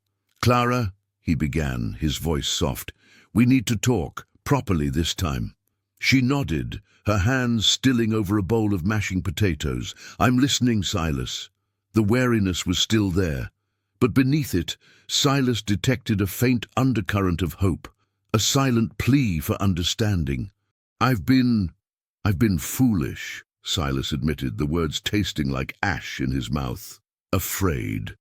"Clara," he began, his voice soft, "we need to talk, properly this time." She nodded, her hands stilling over a bowl of mashing potatoes. "I'm listening, Silas." The wariness was still there, but beneath it, Silas detected a faint undercurrent of hope, a silent plea for understanding. I've been foolish," Silas admitted, the words tasting like ash in his mouth. "Afraid.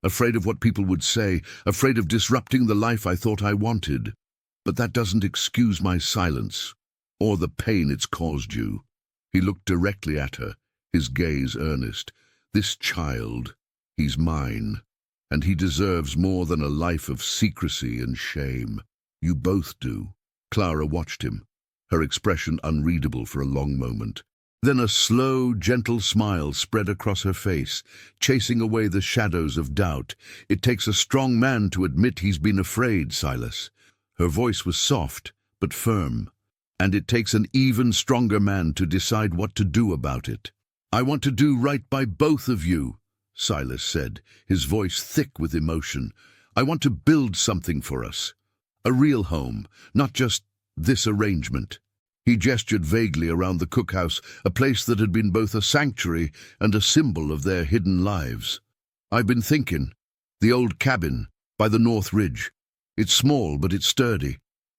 Afraid of what people would say, afraid of disrupting the life I thought I wanted. But that doesn't excuse my silence, or the pain it's caused you." He looked directly at her, his gaze earnest. "This child, he's mine, and he deserves more than a life of secrecy and shame. You both do." Clara watched him, her expression unreadable for a long moment. Then a slow, gentle smile spread across her face, chasing away the shadows of doubt. "It takes a strong man to admit he's been afraid, Silas." Her voice was soft, but firm. "And it takes an even stronger man to decide what to do about it. I want to do right by both of you." Silas said, his voice thick with emotion. "I want to build something for us. A real home, not just this arrangement." He gestured vaguely around the cookhouse, a place that had been both a sanctuary and a symbol of their hidden lives. "I've been thinking. The old cabin by the North Ridge. It's small, but it's sturdy.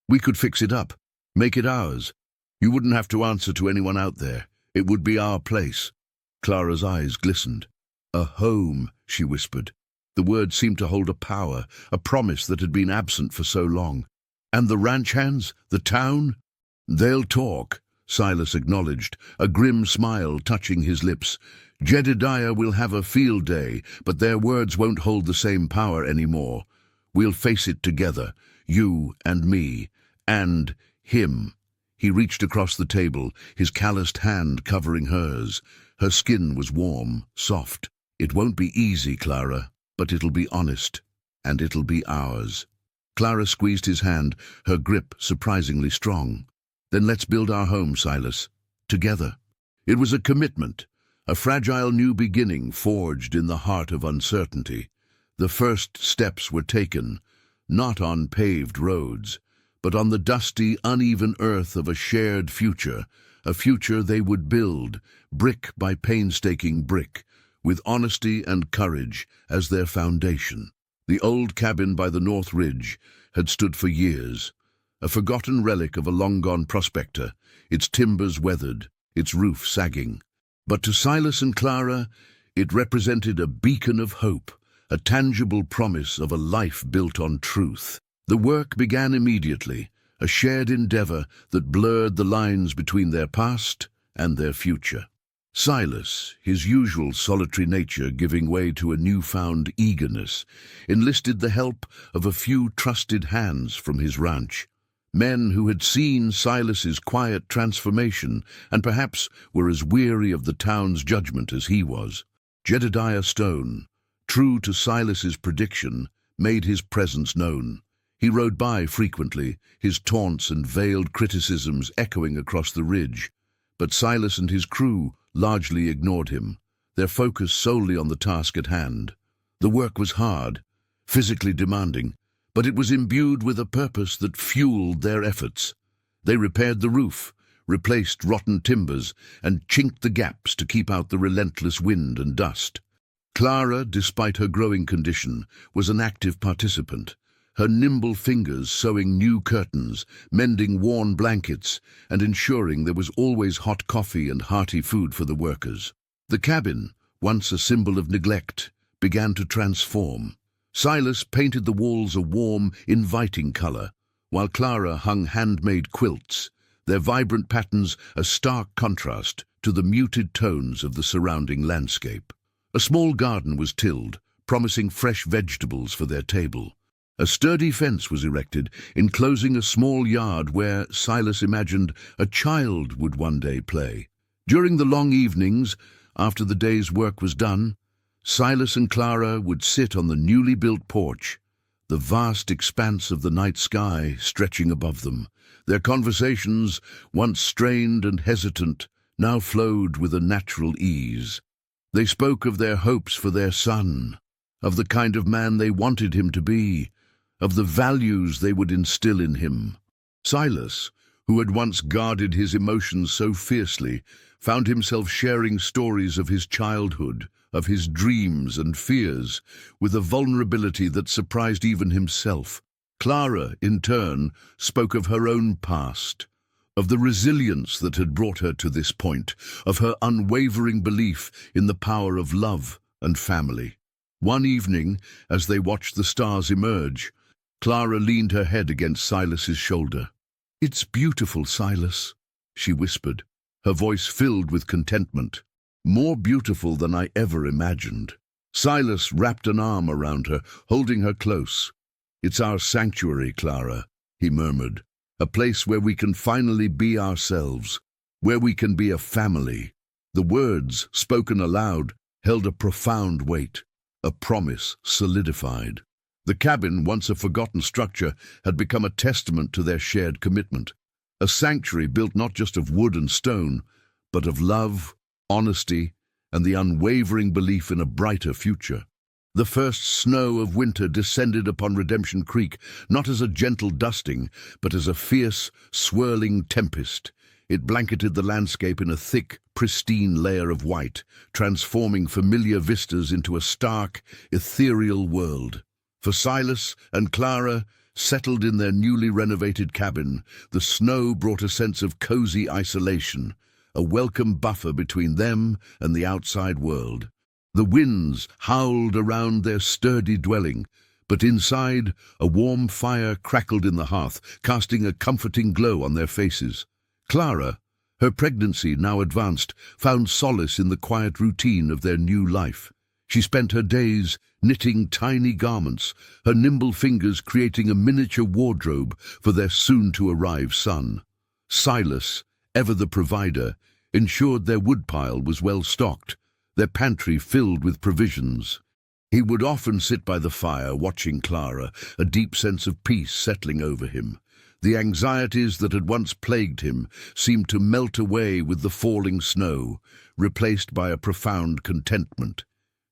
We could fix it up, make it ours. You wouldn't have to answer to anyone out there. It would be our place." Clara's eyes glistened. "A home," she whispered. The word seemed to hold a power, a promise that had been absent for so long. "And the ranch hands? The town?" "They'll talk," Silas acknowledged, a grim smile touching his lips. "Jedediah will have a field day, but their words won't hold the same power anymore. We'll face it together, you and me, and him." He reached across the table, his calloused hand covering hers. Her skin was warm, soft. "It won't be easy, Clara, but it'll be honest, and it'll be ours." Clara squeezed his hand, her grip surprisingly strong. "Then let's build our home, Silas, together." It was a commitment, a fragile new beginning forged in the heart of uncertainty. The first steps were taken, not on paved roads, but on the dusty, uneven earth of a shared future, a future they would build, brick by painstaking brick, with honesty and courage as their foundation. The old cabin by the North Ridge had stood for years, a forgotten relic of a long-gone prospector, its timbers weathered, its roof sagging. But to Silas and Clara, it represented a beacon of hope, a tangible promise of a life built on truth. The work began immediately, a shared endeavor that blurred the lines between their past and their future. Silas, his usual solitary nature giving way to a newfound eagerness, enlisted the help of a few trusted hands from his ranch. Men who had seen Silas's quiet transformation and perhaps were as weary of the town's judgment as he was. Jedediah Stone, true to Silas's prediction, made his presence known. He rode by frequently, his taunts and veiled criticisms echoing across the ridge. But Silas and his crew largely ignored him, their focus solely on the task at hand. The work was hard, physically demanding, but it was imbued with a purpose that fueled their efforts. They repaired the roof, replaced rotten timbers, and chinked the gaps to keep out the relentless wind and dust. Clara, despite her growing condition, was an active participant, her nimble fingers sewing new curtains, mending worn blankets, and ensuring there was always hot coffee and hearty food for the workers. The cabin, once a symbol of neglect, began to transform. Silas painted the walls a warm, inviting color, while Clara hung handmade quilts, their vibrant patterns a stark contrast to the muted tones of the surrounding landscape. A small garden was tilled, promising fresh vegetables for their table. A sturdy fence was erected, enclosing a small yard where, Silas imagined, a child would one day play. During the long evenings, after the day's work was done, Silas and Clara would sit on the newly built porch, the vast expanse of the night sky stretching above them. Their conversations, once strained and hesitant, now flowed with a natural ease. They spoke of their hopes for their son, of the kind of man they wanted him to be, of the values they would instill in him. Silas, who had once guarded his emotions so fiercely, found himself sharing stories of his childhood, of his dreams and fears, with a vulnerability that surprised even himself. Clara, in turn, spoke of her own past, of the resilience that had brought her to this point, of her unwavering belief in the power of love and family. One evening, as they watched the stars emerge, Clara leaned her head against Silas's shoulder. "It's beautiful, Silas," she whispered, her voice filled with contentment. "More beautiful than I ever imagined." Silas wrapped an arm around her, holding her close. "It's our sanctuary, Clara," he murmured, "a place where we can finally be ourselves, where we can be a family." The words, spoken aloud, held a profound weight, a promise solidified. The cabin, once a forgotten structure, had become a testament to their shared commitment, a sanctuary built not just of wood and stone, but of love, honesty, and the unwavering belief in a brighter future. The first snow of winter descended upon Redemption Creek, not as a gentle dusting, but as a fierce, swirling tempest. It blanketed the landscape in a thick, pristine layer of white, transforming familiar vistas into a stark, ethereal world. For Silas and Clara, settled in their newly renovated cabin, the snow brought a sense of cozy isolation, a welcome buffer between them and the outside world. The winds howled around their sturdy dwelling, but inside, a warm fire crackled in the hearth, casting a comforting glow on their faces. Clara, her pregnancy now advanced, found solace in the quiet routine of their new life. She spent her days knitting tiny garments, her nimble fingers creating a miniature wardrobe for their soon-to-arrive son. Silas, ever the provider, ensured their woodpile was well stocked, their pantry filled with provisions. He would often sit by the fire watching Clara, a deep sense of peace settling over him. The anxieties that had once plagued him seemed to melt away with the falling snow, replaced by a profound contentment.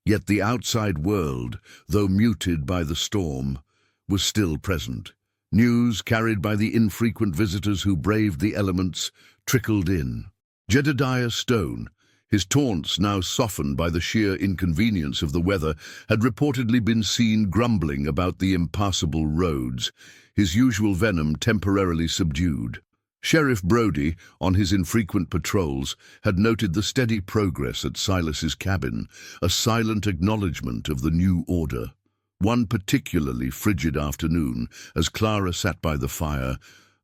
Yet the outside world, though muted by the storm, was still present. News carried by the infrequent visitors who braved the elements trickled in. Jedediah Stone, his taunts now softened by the sheer inconvenience of the weather, had reportedly been seen grumbling about the impassable roads, his usual venom temporarily subdued. Sheriff Brody, on his infrequent patrols, had noted the steady progress at Silas's cabin, a silent acknowledgement of the new order. One particularly frigid afternoon, as Clara sat by the fire,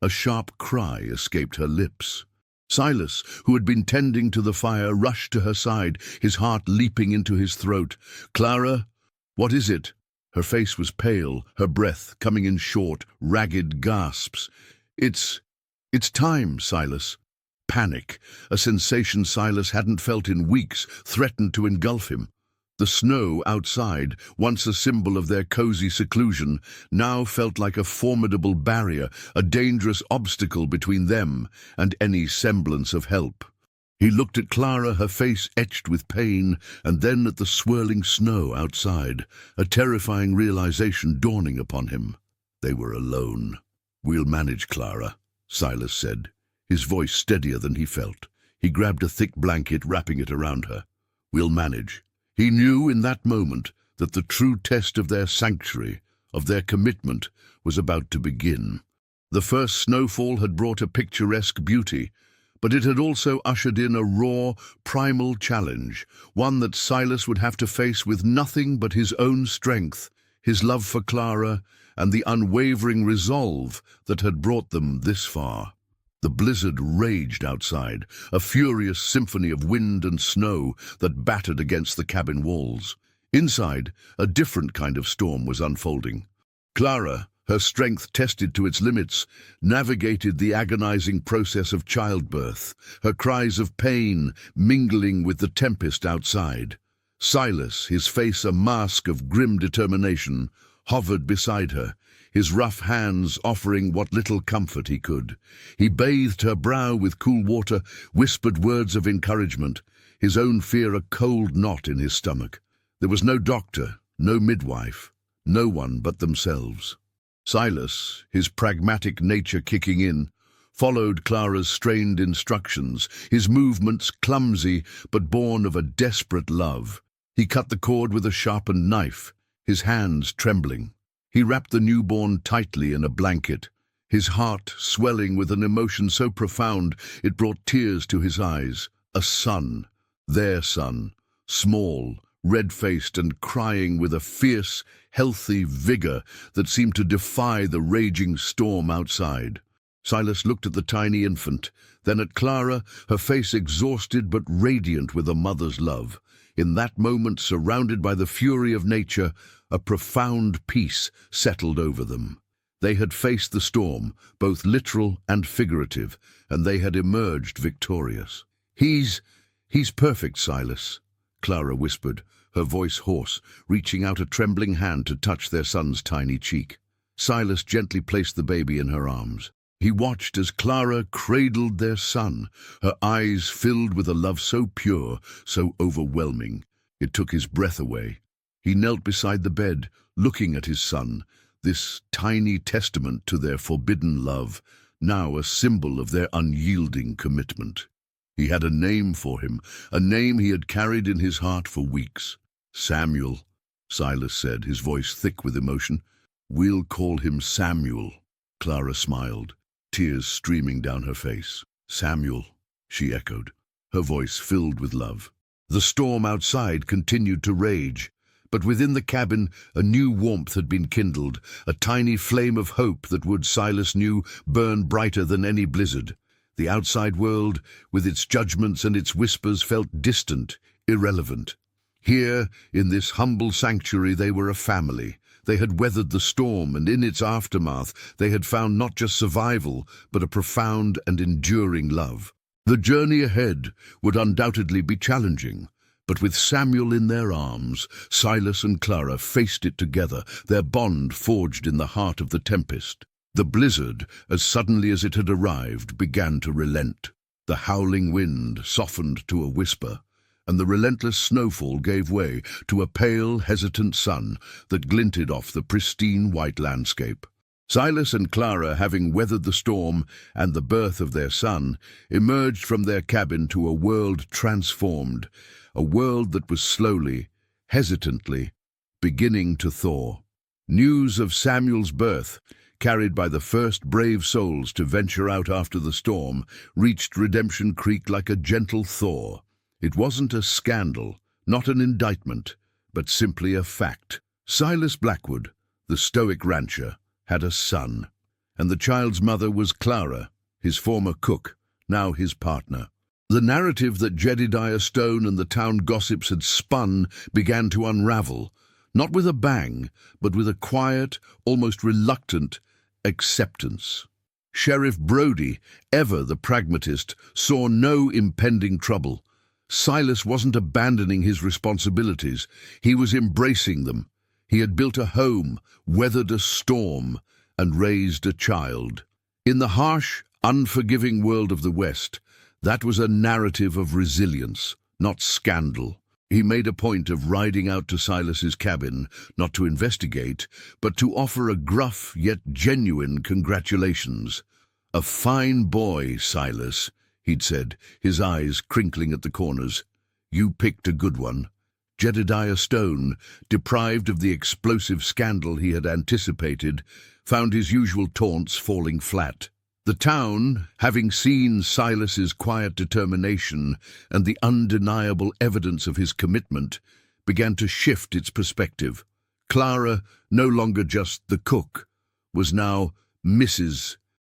a sharp cry escaped her lips. Silas, who had been tending to the fire, rushed to her side, his heart leaping into his throat. "Clara, what is it?" Her face was pale, her breath coming in short, ragged gasps. It's time, Silas." Panic, a sensation Silas hadn't felt in weeks, threatened to engulf him. The snow outside, once a symbol of their cozy seclusion, now felt like a formidable barrier, a dangerous obstacle between them and any semblance of help. He looked at Clara, her face etched with pain, and then at the swirling snow outside, a terrifying realization dawning upon him. They were alone. "We'll manage, Clara," Silas said, his voice steadier than he felt. He grabbed a thick blanket, wrapping it around her. "We'll manage." He knew in that moment that the true test of their sanctuary, of their commitment, was about to begin. The first snowfall had brought a picturesque beauty, but it had also ushered in a raw, primal challenge, one that Silas would have to face with nothing but his own strength, his love for Clara, and the unwavering resolve that had brought them this far. The blizzard raged outside, a furious symphony of wind and snow that battered against the cabin walls. Inside, a different kind of storm was unfolding. Clara, her strength tested to its limits, navigated the agonizing process of childbirth, her cries of pain mingling with the tempest outside. Silas, his face a mask of grim determination, hovered beside her, his rough hands offering what little comfort he could. He bathed her brow with cool water, whispered words of encouragement, his own fear a cold knot in his stomach. There was no doctor, no midwife, no one but themselves. Silas, his pragmatic nature kicking in, followed Clara's strained instructions, his movements clumsy but born of a desperate love. He cut the cord with a sharpened knife, his hands trembling. He wrapped the newborn tightly in a blanket, his heart swelling with an emotion so profound it brought tears to his eyes. A son, their son, small, red-faced and crying with a fierce, healthy vigor that seemed to defy the raging storm outside. Silas looked at the tiny infant, then at Clara, her face exhausted but radiant with a mother's love. In that moment, surrounded by the fury of nature, a profound peace settled over them. They had faced the storm, both literal and figurative, and they had emerged victorious. He's perfect, Silas," Clara whispered, her voice hoarse, reaching out a trembling hand to touch their son's tiny cheek. Silas gently placed the baby in her arms. He watched as Clara cradled their son, her eyes filled with a love so pure, so overwhelming. It took his breath away. He knelt beside the bed, looking at his son, this tiny testament to their forbidden love, now a symbol of their unyielding commitment. He had a name for him, a name he had carried in his heart for weeks. Samuel, Silas said, his voice thick with emotion. "We'll call him Samuel." Clara smiled, tears streaming down her face. "Samuel," she echoed, her voice filled with love. The storm outside continued to rage, but within the cabin a new warmth had been kindled, a tiny flame of hope that would, Silas knew, burn brighter than any blizzard. The outside world, with its judgments and its whispers, felt distant, irrelevant. Here, in this humble sanctuary, they were a family. They had weathered the storm, and in its aftermath they had found not just survival, but a profound and enduring love. The journey ahead would undoubtedly be challenging, but with Samuel in their arms, Silas and Clara faced it together, their bond forged in the heart of the tempest. The blizzard, as suddenly as it had arrived, began to relent. The howling wind softened to a whisper, and the relentless snowfall gave way to a pale, hesitant sun that glinted off the pristine white landscape. Silas and Clara, having weathered the storm and the birth of their son, emerged from their cabin to a world transformed, a world that was slowly, hesitantly, beginning to thaw. News of Samuel's birth, carried by the first brave souls to venture out after the storm, reached Redemption Creek like a gentle thaw. It wasn't a scandal, not an indictment, but simply a fact. Silas Blackwood, the stoic rancher, had a son, and the child's mother was Clara, his former cook, now his partner. The narrative that Jedediah Stone and the town gossips had spun began to unravel, not with a bang, but with a quiet, almost reluctant acceptance. Sheriff Brody, ever the pragmatist, saw no impending trouble. Silas wasn't abandoning his responsibilities, he was embracing them. He had built a home, weathered a storm, and raised a child. In the harsh, unforgiving world of the West, that was a narrative of resilience, not scandal. He made a point of riding out to Silas's cabin, not to investigate, but to offer a gruff yet genuine congratulations. "A fine boy, Silas," he'd said, his eyes crinkling at the corners. "You picked a good one." Jedediah Stone, deprived of the explosive scandal he had anticipated, found his usual taunts falling flat. The town, having seen Silas's quiet determination and the undeniable evidence of his commitment, began to shift its perspective. Clara, no longer just the cook, was now Mrs.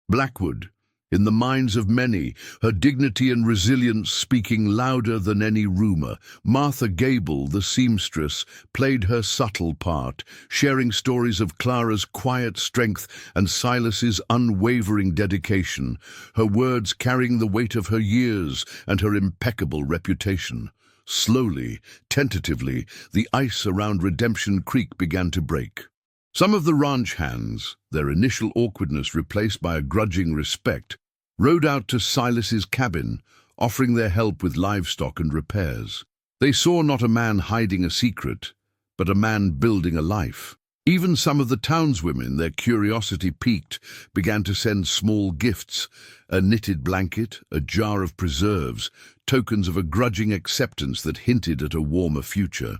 Blackwood. In the minds of many, her dignity and resilience speaking louder than any rumor. Martha Gable, the seamstress, played her subtle part, sharing stories of Clara's quiet strength and Silas's unwavering dedication, her words carrying the weight of her years and her impeccable reputation. Slowly, tentatively, the ice around Redemption Creek began to break. Some of the ranch hands, their initial awkwardness replaced by a grudging respect, rode out to Silas's cabin, offering their help with livestock and repairs. They saw not a man hiding a secret, but a man building a life. Even some of the townswomen, their curiosity piqued, began to send small gifts, a knitted blanket, a jar of preserves, tokens of a grudging acceptance that hinted at a warmer future.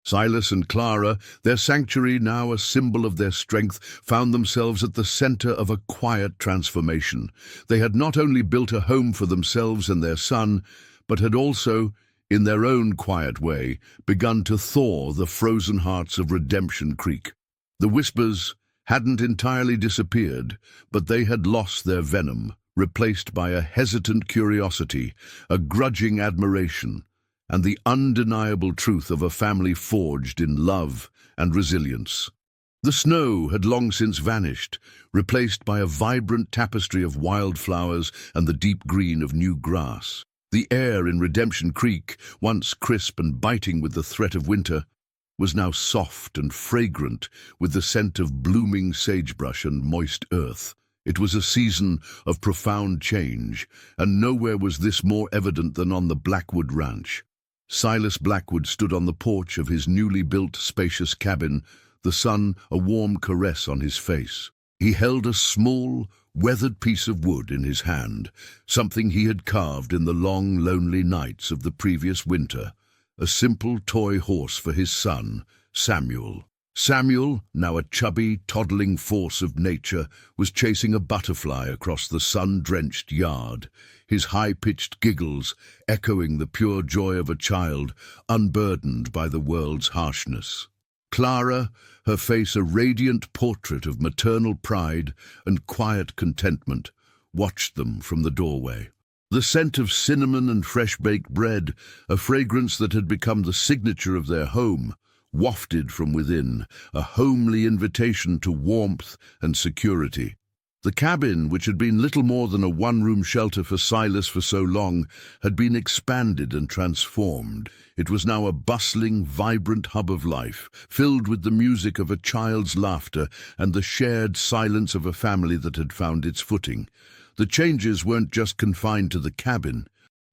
Silas and Clara, their sanctuary now a symbol of their strength, found themselves at the center of a quiet transformation. They had not only built a home for themselves and their son, but had also, in their own quiet way, begun to thaw the frozen hearts of Redemption Creek. The whispers hadn't entirely disappeared, but they had lost their venom, replaced by a hesitant curiosity, a grudging admiration, and the undeniable truth of a family forged in love and resilience. The snow had long since vanished, replaced by a vibrant tapestry of wildflowers and the deep green of new grass. The air in Redemption Creek, once crisp and biting with the threat of winter, was now soft and fragrant with the scent of blooming sagebrush and moist earth. It was a season of profound change, and nowhere was this more evident than on the Blackwood Ranch. Silas Blackwood stood on the porch of his newly built, spacious cabin, the sun a warm caress on his face. He held a small, weathered piece of wood in his hand, something he had carved in the long, lonely nights of the previous winter, a simple toy horse for his son, Samuel. Samuel, now a chubby, toddling force of nature, was chasing a butterfly across the sun-drenched yard, his high-pitched giggles echoing the pure joy of a child unburdened by the world's harshness. Clara, her face a radiant portrait of maternal pride and quiet contentment, watched them from the doorway. The scent of cinnamon and fresh-baked bread, a fragrance that had become the signature of their home, wafted from within, a homely invitation to warmth and security. The cabin, which had been little more than a one-room shelter for Silas for so long, had been expanded and transformed. It was now a bustling, vibrant hub of life, filled with the music of a child's laughter and the shared silence of a family that had found its footing. The changes weren't just confined to the cabin.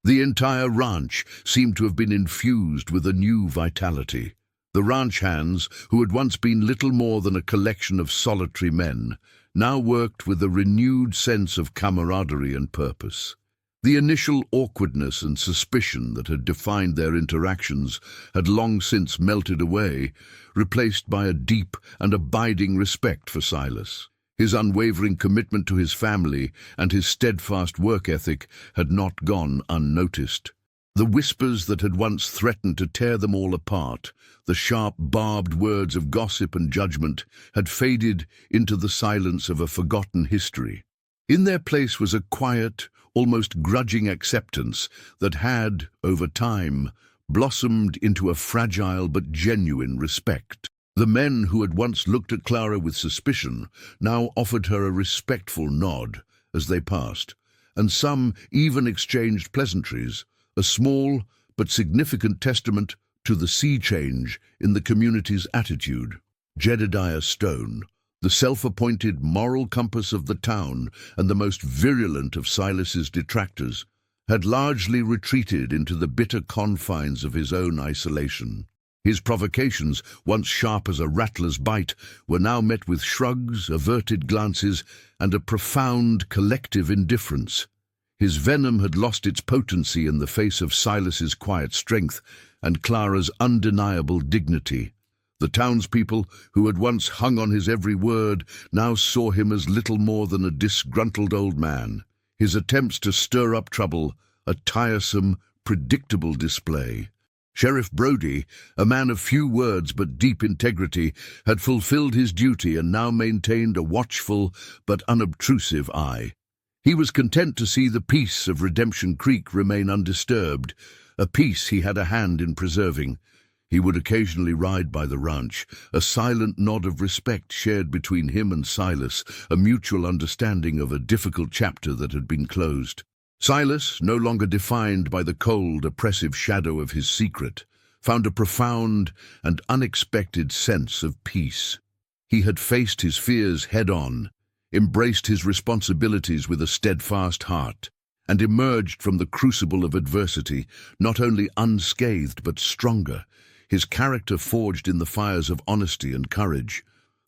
The entire ranch seemed to have been infused with a new vitality. The ranch hands, who had once been little more than a collection of solitary men, now worked with a renewed sense of camaraderie and purpose. The initial awkwardness and suspicion that had defined their interactions had long since melted away, replaced by a deep and abiding respect for Silas. His unwavering commitment to his family and his steadfast work ethic had not gone unnoticed. The whispers that had once threatened to tear them all apart, the sharp, barbed words of gossip and judgment, had faded into the silence of a forgotten history. In their place was a quiet, almost grudging acceptance that had, over time, blossomed into a fragile but genuine respect. The men who had once looked at Clara with suspicion now offered her a respectful nod as they passed, and some even exchanged pleasantries, a small but significant testament to the sea change in the community's attitude. Jedediah Stone, the self-appointed moral compass of the town and the most virulent of Silas's detractors, had largely retreated into the bitter confines of his own isolation. His provocations, once sharp as a rattler's bite, were now met with shrugs, averted glances, and a profound collective indifference. His venom had lost its potency in the face of Silas's quiet strength and Clara's undeniable dignity. The townspeople, who had once hung on his every word, now saw him as little more than a disgruntled old man, his attempts to stir up trouble a tiresome, predictable display. Sheriff Brody, a man of few words but deep integrity, had fulfilled his duty and now maintained a watchful but unobtrusive eye. He was content to see the peace of Redemption Creek remain undisturbed, a peace he had a hand in preserving. He would occasionally ride by the ranch, a silent nod of respect shared between him and Silas, a mutual understanding of a difficult chapter that had been closed. Silas, no longer defined by the cold, oppressive shadow of his secret, found a profound and unexpected sense of peace. He had faced his fears head-on, embraced his responsibilities with a steadfast heart, and emerged from the crucible of adversity not only unscathed but stronger, his character forged in the fires of honesty and courage.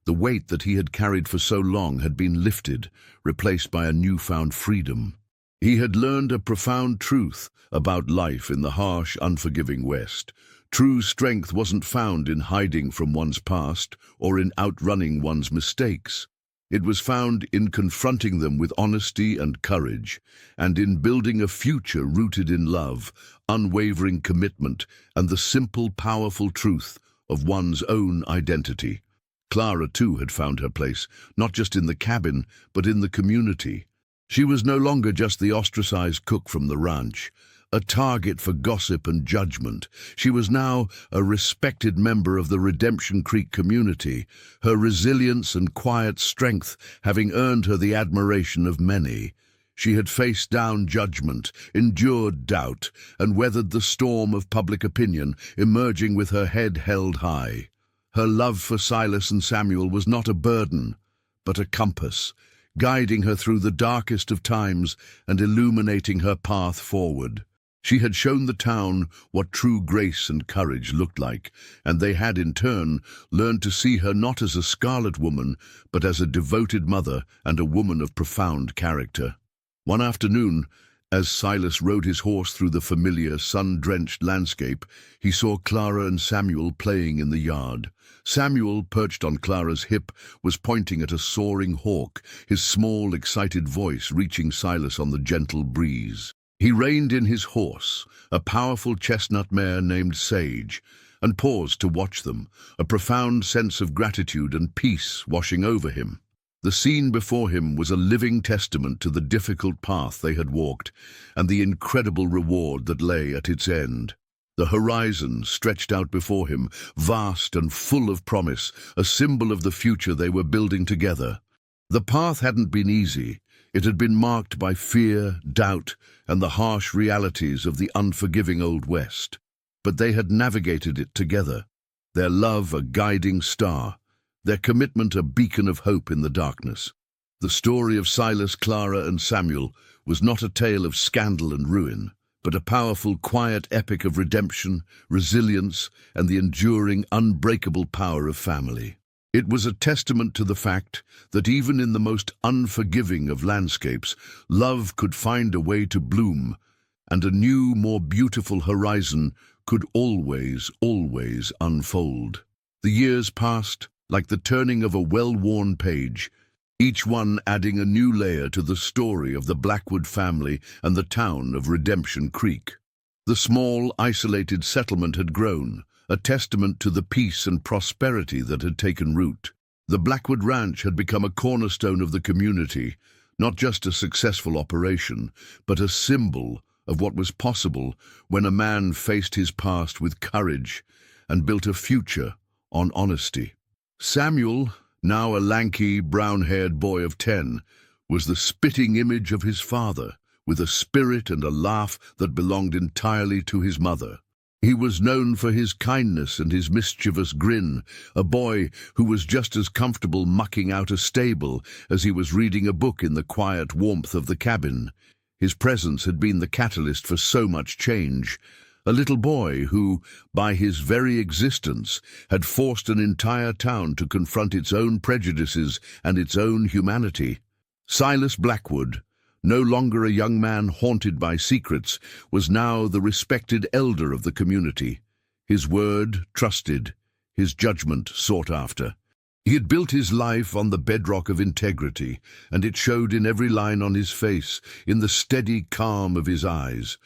The weight that he had carried for so long had been lifted, replaced by a newfound freedom. He had learned a profound truth about life in the harsh, unforgiving West. True strength wasn't found in hiding from one's past or in outrunning one's mistakes. It was found in confronting them with honesty and courage, and in building a future rooted in love, unwavering commitment, and the simple, powerful truth of one's own identity. Clara, too, had found her place, not just in the cabin, but in the community. She was no longer just the ostracized cook from the ranch, a target for gossip and judgment. She was now a respected member of the Redemption Creek community, her resilience and quiet strength having earned her the admiration of many. She had faced down judgment, endured doubt, and weathered the storm of public opinion, emerging with her head held high. Her love for Silas and Samuel was not a burden, but a compass, guiding her through the darkest of times and illuminating her path forward. She had shown the town what true grace and courage looked like, and they had in turn learned to see her not as a Scarlet Woman, but as a devoted mother and a woman of profound character. One afternoon, as Silas rode his horse through the familiar, sun-drenched landscape, he saw Clara and Samuel playing in the yard. Samuel, perched on Clara's hip, was pointing at a soaring hawk, his small, excited voice reaching Silas on the gentle breeze. He reined in his horse, a powerful chestnut mare named Sage, and paused to watch them, a profound sense of gratitude and peace washing over him. The scene before him was a living testament to the difficult path they had walked and the incredible reward that lay at its end. The horizon stretched out before him, vast and full of promise, a symbol of the future they were building together. The path hadn't been easy. It had been marked by fear, doubt, and the harsh realities of the unforgiving Old West. But they had navigated it together, their love a guiding star, their commitment a beacon of hope in the darkness. The story of Silas, Clara, and Samuel was not a tale of scandal and ruin, but a powerful, quiet epic of redemption, resilience, and the enduring, unbreakable power of family. It was a testament to the fact that even in the most unforgiving of landscapes, love could find a way to bloom, and a new, more beautiful horizon could always unfold. The years passed, like the turning of a well-worn page, each one adding a new layer to the story of the Blackwood family and the town of Redemption Creek. The small, isolated settlement had grown, a testament to the peace and prosperity that had taken root. The Blackwood Ranch had become a cornerstone of the community, not just a successful operation, but a symbol of what was possible when a man faced his past with courage and built a future on honesty. Samuel, now a lanky, brown-haired boy of 10, was the spitting image of his father, with a spirit and a laugh that belonged entirely to his mother. He was known for his kindness and his mischievous grin, a boy who was just as comfortable mucking out a stable as he was reading a book in the quiet warmth of the cabin. His presence had been the catalyst for so much change, a little boy who, by his very existence, had forced an entire town to confront its own prejudices and its own humanity. Silas Blackwood, no longer a young man haunted by secrets, was now the respected elder of the community, his word trusted, his judgment sought after. He had built his life on the bedrock of integrity, and it showed in every line on his face, in the steady calm of his eyes.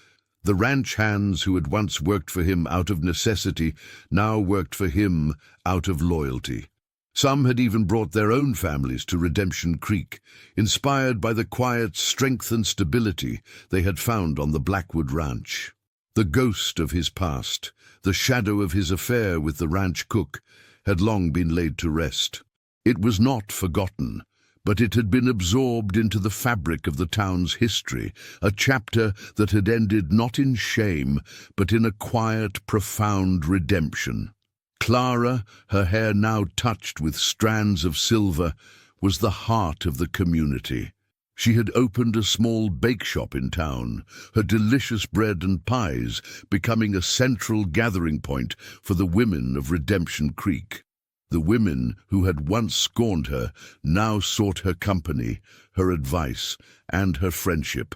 The ranch hands who had once worked for him out of necessity now worked for him out of loyalty. Some had even brought their own families to Redemption Creek, inspired by the quiet strength and stability they had found on the Blackwood Ranch. The ghost of his past, the shadow of his affair with the ranch cook, had long been laid to rest. It was not forgotten, but it had been absorbed into the fabric of the town's history, a chapter that had ended not in shame, but in a quiet, profound redemption. Clara, her hair now touched with strands of silver, was the heart of the community. She had opened a small bake shop in town, her delicious bread and pies becoming a central gathering point for the women of Redemption Creek. The women who had once scorned her now sought her company, her advice, and her friendship.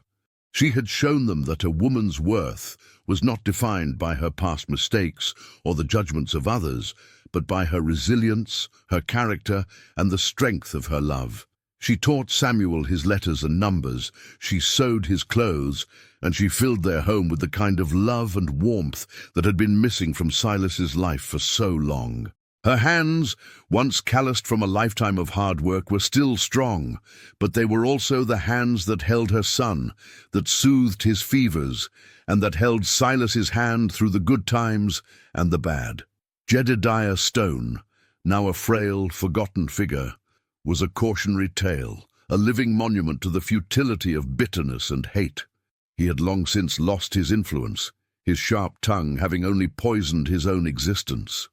She had shown them that a woman's worth was not defined by her past mistakes or the judgments of others, but by her resilience, her character, and the strength of her love. She taught Samuel his letters and numbers, she sewed his clothes, and she filled their home with the kind of love and warmth that had been missing from Silas's life for so long. Her hands, once calloused from a lifetime of hard work, were still strong, but they were also the hands that held her son, that soothed his fevers, and that held Silas's hand through the good times and the bad. Jedediah Stone, now a frail, forgotten figure, was a cautionary tale, a living monument to the futility of bitterness and hate. He had long since lost his influence, his sharp tongue having only poisoned his own existence.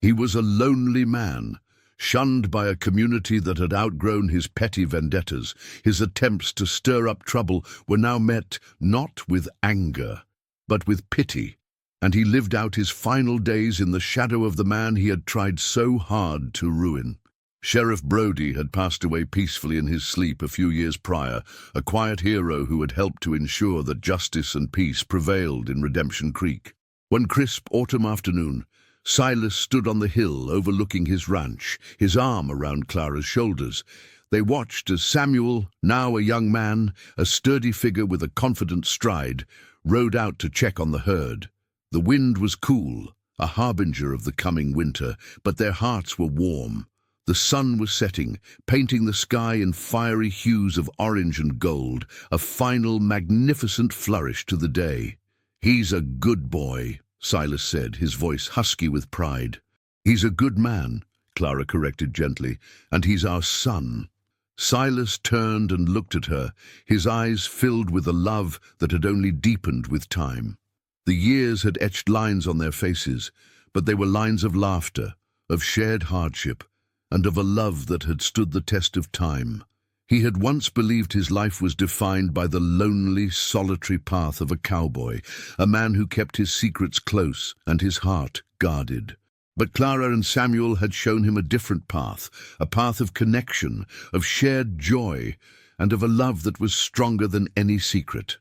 He was a lonely man, Shunned by a community that had outgrown his petty vendettas, his attempts to stir up trouble were now met not with anger, but with pity, and he lived out his final days in the shadow of the man he had tried so hard to ruin. Sheriff Brody had passed away peacefully in his sleep a few years prior, a quiet hero who had helped to ensure that justice and peace prevailed in Redemption Creek. One crisp autumn afternoon, Silas stood on the hill overlooking his ranch, his arm around Clara's shoulders. They watched as Samuel, now a young man, a sturdy figure with a confident stride, rode out to check on the herd. The wind was cool, a harbinger of the coming winter, but their hearts were warm. The sun was setting, painting the sky in fiery hues of orange and gold, a final magnificent flourish to the day. "He's a good boy," Silas said, his voice husky with pride. "He's a good man," Clara corrected gently, "and he's our son." Silas turned and looked at her, his eyes filled with a love that had only deepened with time. The years had etched lines on their faces, but they were lines of laughter, of shared hardship, and of a love that had stood the test of time. He had once believed his life was defined by the lonely, solitary path of a cowboy, a man who kept his secrets close and his heart guarded. But Clara and Samuel had shown him a different path, a path of connection, of shared joy, and of a love that was stronger than any secret.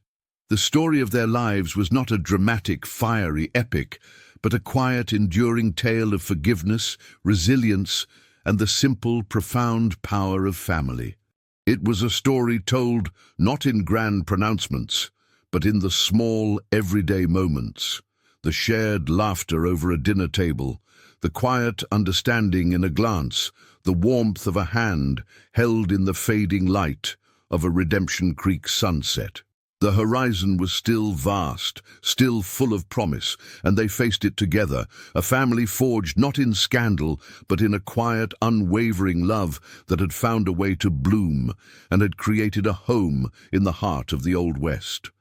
The story of their lives was not a dramatic, fiery epic, but a quiet, enduring tale of forgiveness, resilience, and the simple, profound power of family. It was a story told not in grand pronouncements, but in the small, everyday moments. The shared laughter over a dinner table, the quiet understanding in a glance, the warmth of a hand held in the fading light of a Redemption Creek sunset. The horizon was still vast, still full of promise, and they faced it together, a family forged not in scandal, but in a quiet, unwavering love that had found a way to bloom and had created a home in the heart of the Old West.